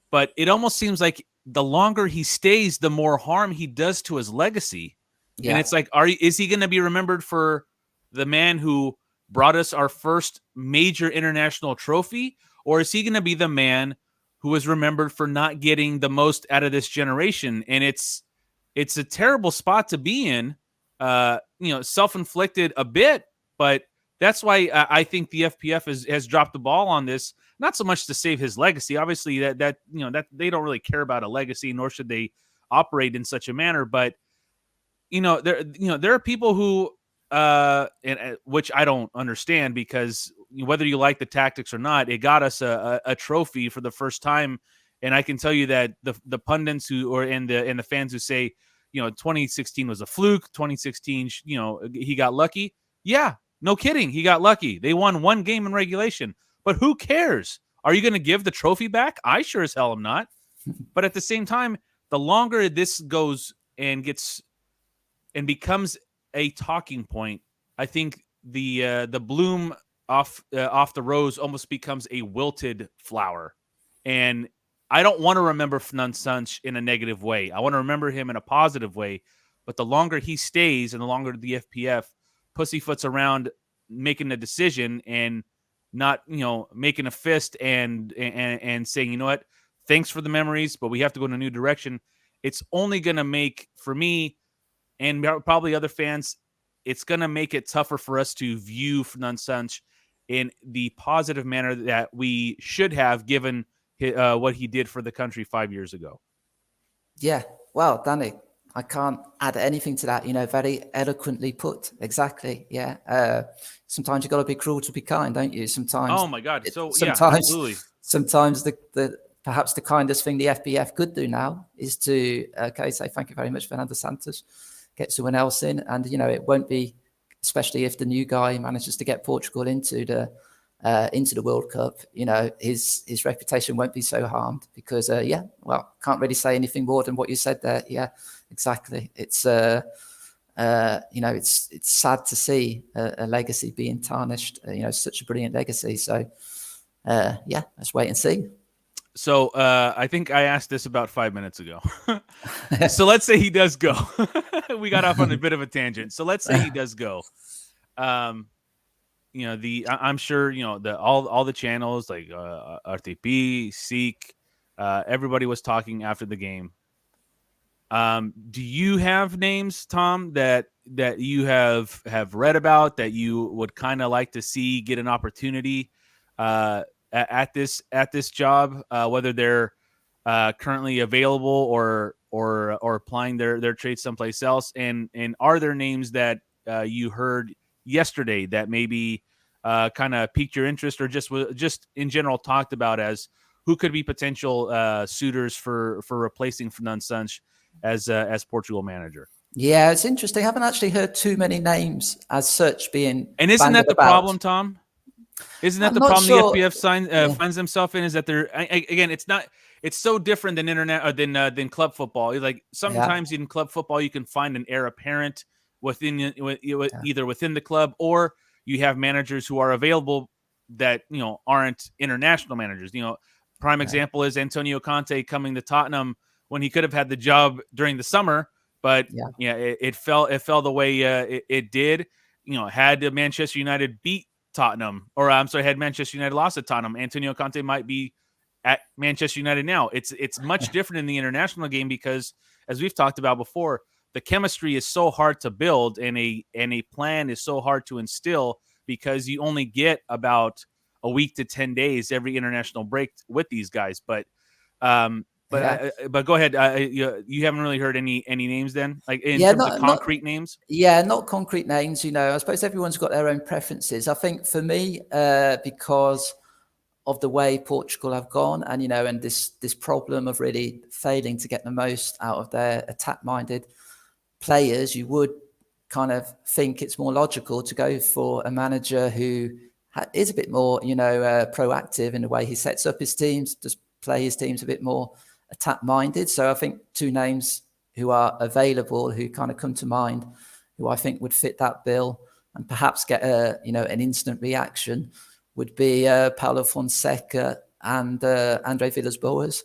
But it almost seems like the longer he stays, the more harm he does to his legacy. Yeah. And it's like, is he going to be remembered for the man who brought us our first major international trophy? Or is he going to be the man who is remembered for not getting the most out of this generation? And it's a terrible spot to be in, self-inflicted a bit, but that's why I think the FPF has dropped the ball on this. Not so much to save his legacy. Obviously, that they don't really care about a legacy, nor should they operate in such a manner. But there are people who, which I don't understand, because whether you like the tactics or not, it got us a trophy for the first time. And I can tell you that the pundits and the fans who say, 2016 was a fluke, 2016, he got lucky. Yeah, no kidding, he got lucky. They won one game in regulation. But who cares? Are you going to give the trophy back? I sure as hell am not. But at the same time, the longer this goes and becomes a talking point, I think the bloom off the rose almost becomes a wilted flower. And I don't want to remember Fernando Santos in a negative way. I want to remember him in a positive way. But the longer he stays and the longer the FPF pussyfoots around making a decision and not, making a fist and saying, you know what, thanks for the memories, but we have to go in a new direction. It's only going to make, for me and probably other fans, it's going to make it tougher for us to view Fernando Santos in the positive manner that we should have, given what he did for the country 5 years ago. Yeah, well, Danny, I can't add anything to that. Very eloquently put. Exactly. Yeah. Sometimes you got to be cruel to be kind, don't you? Sometimes. Oh my God. Sometimes, yeah, absolutely. Sometimes perhaps the kindest thing the FBF could do now is to say thank you very much, Fernando Santos, get someone else in, and it won't be, especially if the new guy manages to get Portugal into the World Cup, his reputation won't be so harmed because, can't really say anything more than what you said there. Yeah, exactly. It's, it's sad to see a legacy being tarnished, such a brilliant legacy. So, let's wait and see. So I think I asked this about 5 minutes ago. So let's say he does go. We got off on a bit of a tangent. So let's say he does go. I'm sure, all the channels like RTP, Seek, everybody was talking after the game. Do you have names, Tom, that you have read about that you would kind of like to see get an opportunity at this job, whether they're currently available or applying their trade someplace else? And are there names that you heard yesterday that maybe kind of piqued your interest, or just in general talked about as who could be potential suitors for replacing Fernando Santos as Portugal manager? Yeah, it's interesting. I haven't actually heard too many names as such being. And isn't that the problem, Tom? Isn't that the problem sure. The FPF finds themselves in? Is that they're again? It's not. It's so different than than club football. Like sometimes in club football, you can find an heir apparent either within the club, or you have managers who are available that aren't international managers. Prime example is Antonio Conte coming to Tottenham when he could have had the job during the summer, but it fell the way it did. Had Manchester United beat Tottenham, or I'm sorry, had Manchester United lost at Tottenham, Antonio Conte might be at Manchester United now. It's much different in the international game because, as we've talked about before, the chemistry is so hard to build, and a plan is so hard to instill because you only get about a week to 10 days every international break with these guys. But go ahead. You haven't really heard any names then, like in terms of concrete names? Yeah, not concrete names. I suppose everyone's got their own preferences. I think for me, because of the way Portugal have gone, and and this problem of really failing to get the most out of their attack-minded players, you would kind of think it's more logical to go for a manager who is a bit more, proactive in the way he sets up his teams, just play his teams a bit more attack-minded. So I think two names who are available, who kind of come to mind, who I think would fit that bill and perhaps get an instant reaction, would be Paulo Fonseca and Andre Villas-Boas.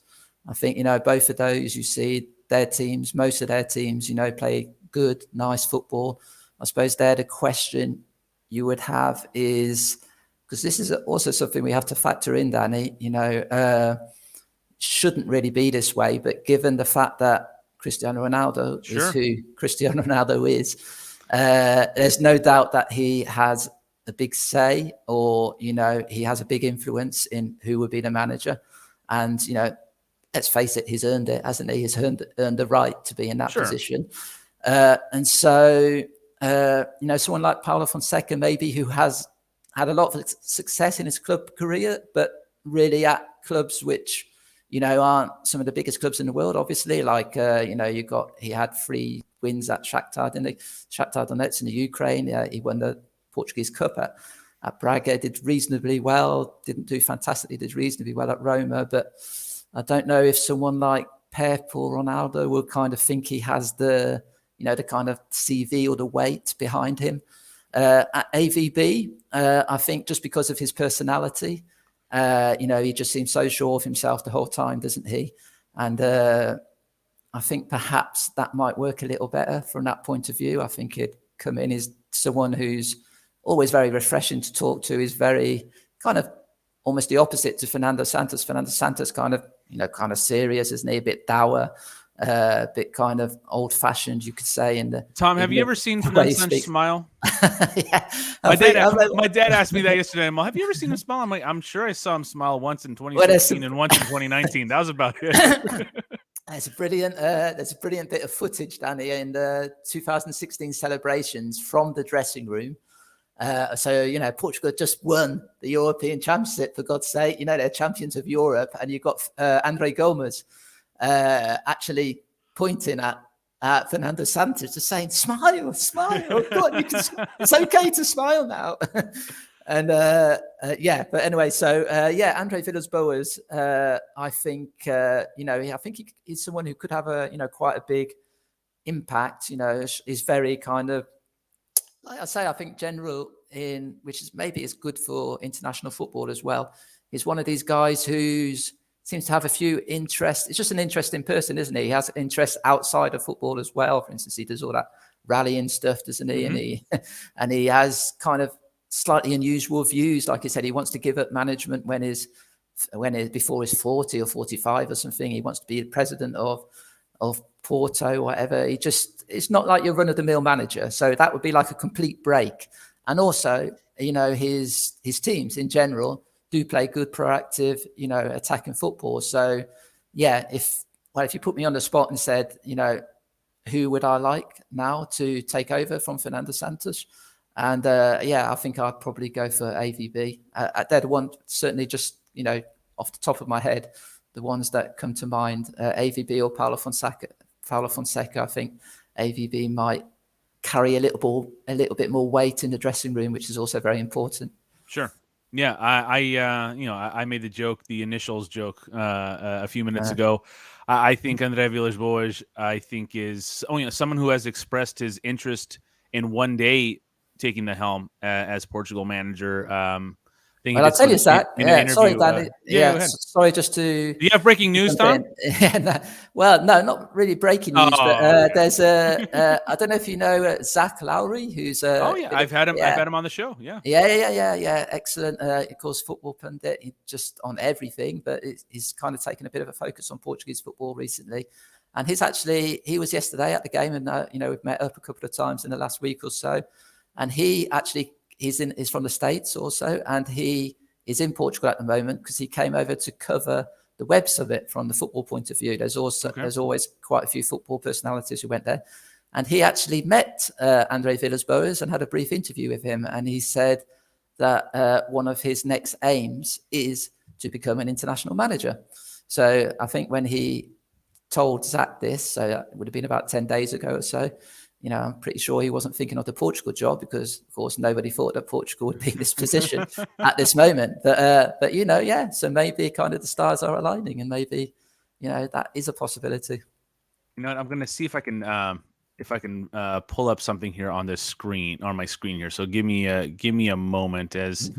I think both of those, you see their teams, most of their teams, play good, nice football. I suppose there the question you would have is, because this is also something we have to factor in, Danny, shouldn't really be this way, but given the fact that Cristiano Ronaldo is who Cristiano Ronaldo is, there's no doubt that he has a big say, or he has a big influence in who would be the manager. And let's face it, he's earned it, hasn't he? He's earned the right to be in that position. And so someone like Paulo Fonseca, maybe, who has had a lot of success in his club career, but really at clubs which aren't some of the biggest clubs in the world, obviously. Like, he had 3 wins at Shakhtar Donetsk in the Ukraine. He won the Portuguese Cup at Braga, did reasonably well, didn't do fantastically, did reasonably well at Roma. But I don't know if someone like Pep or Ronaldo will kind of think he has the, the kind of CV or the weight behind him. At AVB, I think just because of his personality, he just seems so sure of himself the whole time, doesn't he? And I think perhaps that might work a little better from that point of view. I think he'd come in as someone who's always very refreshing to talk to. He's very kind of almost the opposite to Fernando Santos. Fernando Santos kind of serious, isn't he? A bit dour, a bit kind of old-fashioned, you could say. Tom, have you ever seen Fernando Santos smile? Yeah, my dad asked me that yesterday. I'm like, have you ever seen him smile? I'm like, I'm sure I saw him smile once in 2016 and once in 2019. That was about it. There's a brilliant bit of footage, Danny, in the 2016 celebrations from the dressing room. Portugal just won the European Championship, for God's sake. They're champions of Europe, and you've got Andre Gomes actually pointing at Fernando Santos, just saying, "Smile, smile! Oh God, it's okay to smile now." And but anyway, so Andre Villas-Boas, I think I think he's someone who could have quite a big impact. Is very kind of, like I say, I think general in which is maybe is good for international football as well. He's one of these guys who seems to have a few interests. It's just an interesting person, isn't he? He has interests outside of football as well. For instance, he does all that rallying stuff, doesn't he? Mm-hmm. And he has kind of slightly unusual views. Like I said, he wants to give up management before he's 40 or 45 or something. He wants to be the president of Porto, whatever. It's not like your run-of-the-mill manager. So that would be like a complete break. And also, his teams in general do play good, proactive, attacking football. So if you put me on the spot and said, who would I like now to take over from Fernando Santos? And I think I'd probably go for AVB. They're the one, certainly just, off the top of my head, the ones that come to mind, AVB or Paulo Fonseca. I think AVB might carry a little bit more weight in the dressing room, which is also very important. Sure. Yeah, I made the initials joke a few minutes ago. I think André Villas-Boas, is someone who has expressed his interest in one day taking the helm as Portugal manager. Well, I'll tell you that. Sorry, Danny. Sorry, just to... Do you have breaking news, Tom? Well, no, not really breaking news, but there's I don't know if you know Zach Lowry, who's... I've had him on the show, yeah. Yeah. Excellent. Of course, football pundit, just on everything, but he's kind of taken a bit of a focus on Portuguese football recently. And he was yesterday at the game, and we've met up a couple of times in the last week or so. And he actually... He's from the States also, and he is in Portugal at the moment because he came over to cover the Web Summit from the football point of view. There's always quite a few football personalities who went there. And he actually met Andre Villas-Boas and had a brief interview with him. And he said that one of his next aims is to become an international manager. So I think when he told Zach this, so it would have been about 10 days ago or so, I'm pretty sure he wasn't thinking of the Portugal job because, of course, nobody thought that Portugal would be in this position at this moment. But so maybe kind of the stars are aligning, and maybe, that is a possibility. I'm going to see if I can pull up something here on my screen here. So give me a moment as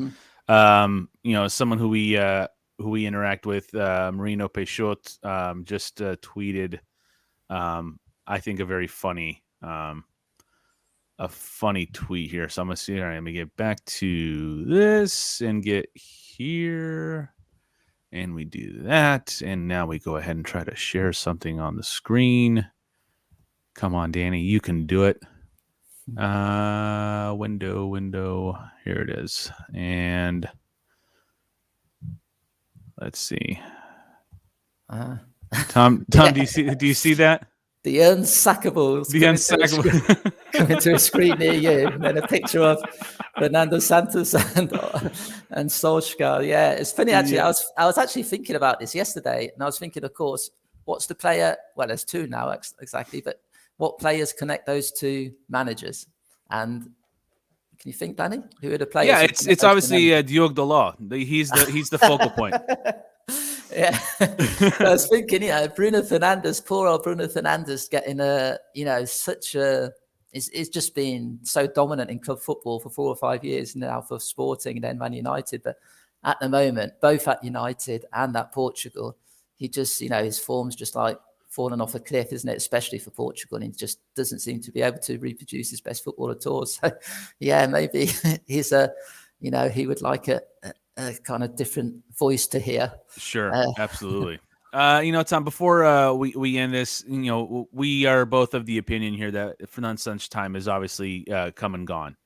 someone who we interact with, Marino Peixoto, just tweeted, I think a funny tweet here. So I'm gonna see. All right, let me get back to this and get here, and we do that, and now we go ahead and try to share something on the screen. Come on, Danny, you can do it. Window. Here it is, and let's see. Tom, do you see that? The unsackable. Coming to a screen near you, and then a picture of Fernando Santos and Solskjaer. Yeah, it's funny actually. Yeah. I was actually thinking about this yesterday, and I was thinking, of course, what's the player? Well, there's two now exactly, but what players connect those two managers? And can you think, Danny, who are the players? Yeah, it's obviously Diogo Dalot. He's the focal point. Yeah, I was thinking, Bruno Fernandes, poor old Bruno Fernandes, getting such a is just been so dominant in club football for 4 or 5 years now for Sporting and then Man United. But at the moment, both at United and at Portugal, he just, his form's just like fallen off a cliff, isn't it? Especially for Portugal. And he just doesn't seem to be able to reproduce his best football at all. So, yeah, maybe he's he would like a kind of different voice to hear. Sure, absolutely. Tom, before we end this, we are both of the opinion here that Fernando Santos' time is obviously come and gone.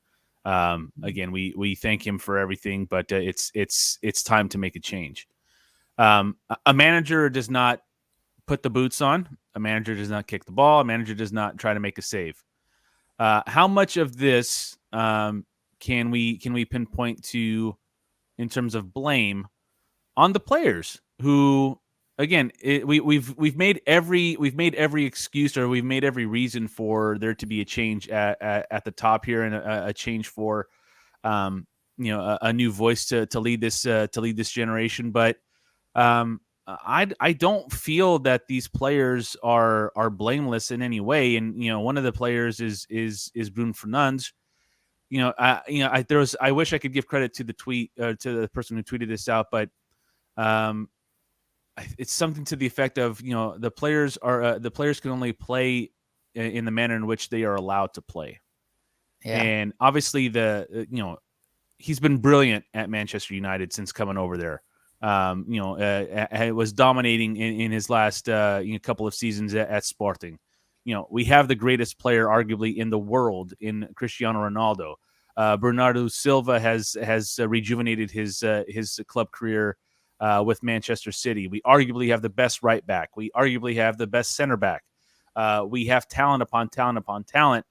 Again, we thank him for everything, but it's time to make a change. A manager does not put the boots on. A manager does not kick the ball. A manager does not try to make a save. How much of this can we pinpoint to in terms of blame on the players who, again, we've made every excuse, or we've made every reason for there to be a change at the top here, and a change for a new voice to lead this generation. But I don't feel that these players are blameless in any way. And one of the players is Bruno Fernandes. I wish I could give credit to the tweet to the person who tweeted this out, but it's something to the effect of, the players can only play in the manner in which they are allowed to play. Yeah. And obviously he's been brilliant at Manchester United since coming over there. It was dominating in his last couple of seasons at Sporting. We have the greatest player arguably in the world in Cristiano Ronaldo. Bernardo Silva has rejuvenated his club career with Manchester City. We arguably have the best right back. We arguably have the best center back. We have talent upon talent upon talent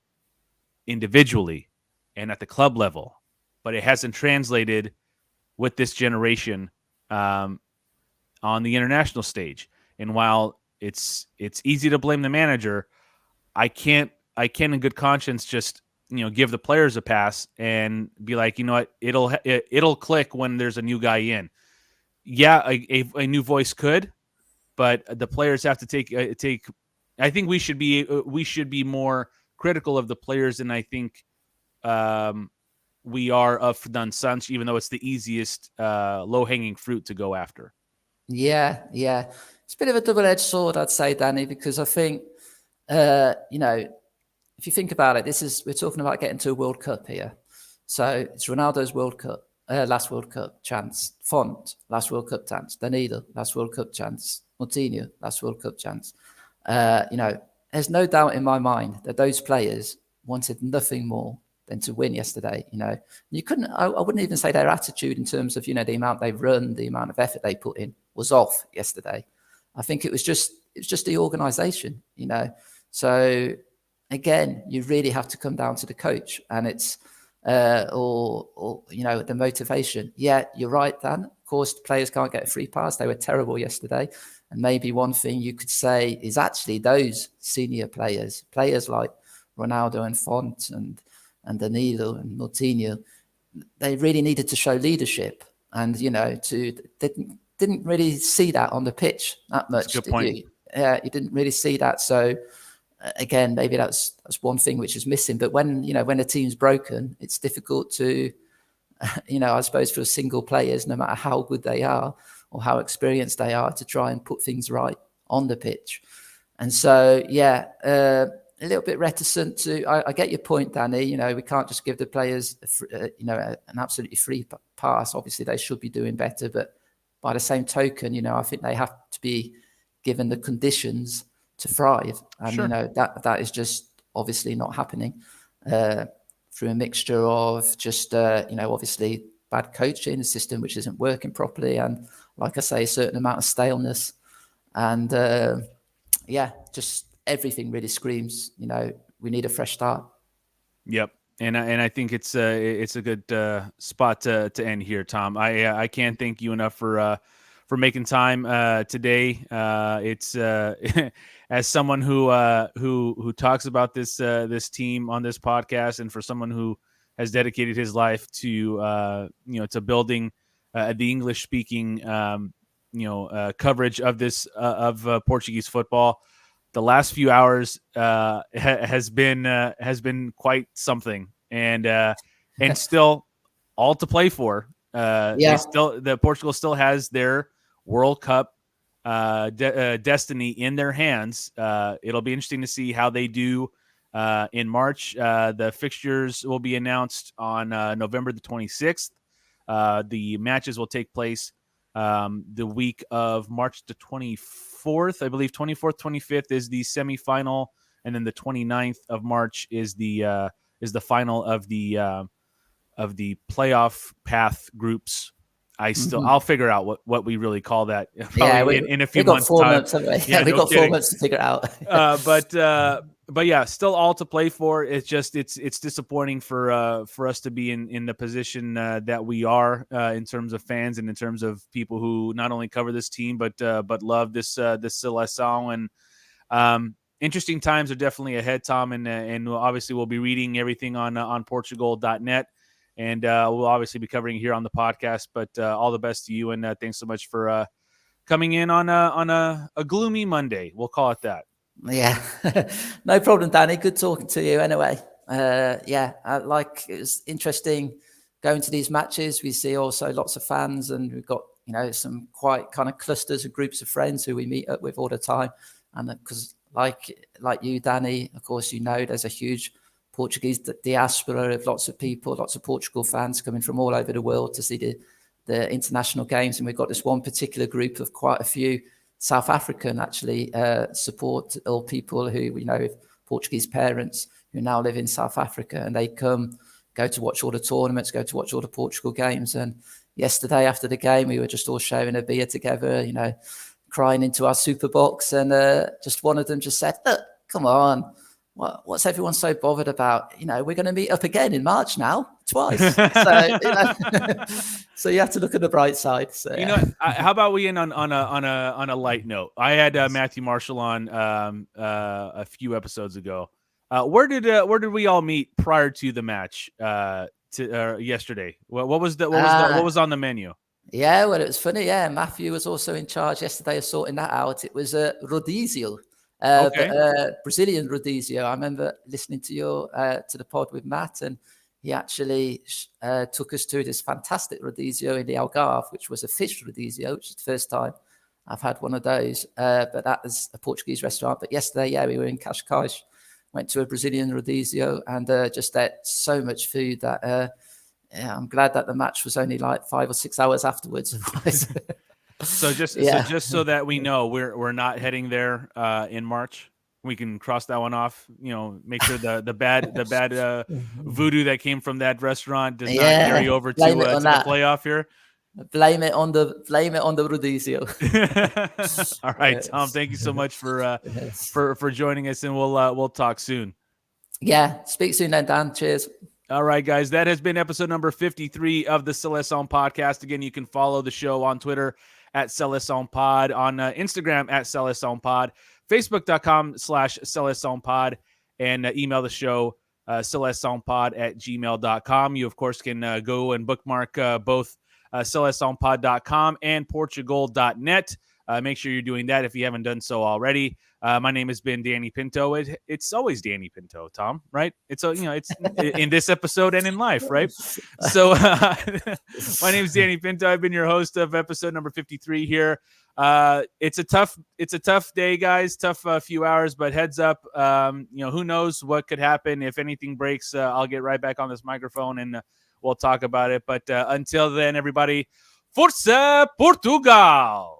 individually and at the club level, but it hasn't translated with this generation on the international stage. And while it's easy to blame the manager, I can't in good conscience just give the players a pass and be like, it'll click when there's a new guy in. Yeah, a new voice could, but the players have to take. I think we should be more critical of the players than I think we are of Fernando Santos, even though it's the easiest low hanging fruit to go after. Yeah, it's a bit of a double edged sword, I'd say, Danny, because I think if you think about it, we're talking about getting to a World Cup here. So it's Ronaldo's World Cup. Last World Cup chance. Font, last World Cup chance. Danilo, last World Cup chance. Coutinho, last World Cup chance. There's no doubt in my mind that those players wanted nothing more than to win yesterday. You couldn't. I wouldn't even say their attitude in terms of the amount they've run, the amount of effort they put in was off yesterday. I think it was just the organisation. So again, you really have to come down to the coach, and it's. Or the motivation. Yeah, you're right, Dan. Of course, the players can't get a free pass. They were terrible yesterday. And maybe one thing you could say is actually those senior players like Ronaldo and Font and Danilo and Coutinho, they really needed to show leadership. And, didn't really see that on the pitch that much. That's a good point. You didn't really see that. So, again, maybe that's one thing which is missing. But when a team's broken, it's difficult to, I suppose for single players, no matter how good they are or how experienced they are, to try and put things right on the pitch. And so, a little bit reticent to. I get your point, Danny. We can't just give the players, an absolutely free pass. Obviously, they should be doing better. But by the same token, I think they have to be given the conditions to thrive, and sure. That is just obviously not happening through a mixture of just obviously bad coaching, a system which isn't working properly, and like I say, a certain amount of staleness, and just everything really screams we need a fresh start. Yep. And I think it's a good spot to end here, Tom. I can't thank you enough for making time today. It's as someone who talks about this team on this podcast, and for someone who has dedicated his life to to building the English speaking coverage of this of Portuguese football. the last few hours has been quite something, and still all to play for. The Portugal still has their World Cup destiny in their hands. It'll be interesting to see how they do in March. The fixtures will be announced on November the 26th. The matches will take place the week of March the 24th. I believe 24th, 25th is the semifinal, and then the 29th of March is the final of the playoff path groups. I'll figure out what we really call that in a few months. We got 4 months, haven't we? Yeah, we got 4 months to figure it out. But yeah, still all to play for. It's just it's disappointing for us to be in the position that we are in terms of fans and in terms of people who not only cover this team but love this Seleção. And interesting times are definitely ahead, Tom. And obviously we'll be reading everything on Portugal.net. And we'll obviously be covering here on the podcast. But all the best to you, and thanks so much for coming in on a gloomy Monday. We'll call it that. Yeah, no problem, Danny. Good talking to you. Anyway, it was interesting going to these matches. We see also lots of fans, and we've got some quite kind of clusters and groups of friends who we meet up with all the time. And because like you, Danny, of course, there's a huge Portuguese diaspora of lots of people, lots of Portugal fans coming from all over the world to see the international games. And we've got this one particular group of quite a few South African support, or people who we know with Portuguese parents who now live in South Africa, and they go to watch all the tournaments, go to watch all the Portugal games. And yesterday after the game, we were just all sharing a beer together, crying into our super box. And just one of them just said, "Look, come on. What's everyone so bothered about? We're going to meet up again in March now, twice." So you have to look at the bright side. So, how about we end on a light note? I had Matthew Marshall on a few episodes ago. Where did we all meet prior to the match yesterday? What was on the menu? Yeah, well, it was funny. Yeah, Matthew was also in charge yesterday of sorting that out. It was rodizio. Brazilian rodizio. I remember listening to the pod with Matt, and he actually took us to this fantastic rodizio in the Algarve, which was a fish rodizio, which is the first time I've had one of those. But that was a Portuguese restaurant. But yesterday, we were in Cascais, went to a Brazilian rodizio, and just ate so much food that I'm glad that the match was only like 5 or 6 hours afterwards. So just so that we know, we're not heading there in March. We can cross that one off. Make sure the bad voodoo that came from that restaurant does not carry over to the playoff here. Blame it on the rodizio. All right, Tom. Thank you so much for joining us, and we'll talk soon. Yeah, speak soon then, Dan. Cheers. All right, guys. That has been episode number 53 of the Seleção podcast. Again, you can follow the show on Twitter at selecaopod, on Instagram at selecaopod, facebook.com/selecaopod, and email the show selecaopod@gmail.com. You, of course, can go and bookmark both selecaopod.com and portugal.net. Make sure you're doing that if you haven't done so already. My name has been Danny Pinto. It's always Danny Pinto, Tom, right? It's in this episode and in life, right? So my name is Danny Pinto. I've been your host of episode number 53 here. It's a tough day, guys. Tough few hours, but heads up. Who knows what could happen if anything breaks? I'll get right back on this microphone and we'll talk about it. But until then, everybody, Força Portugal!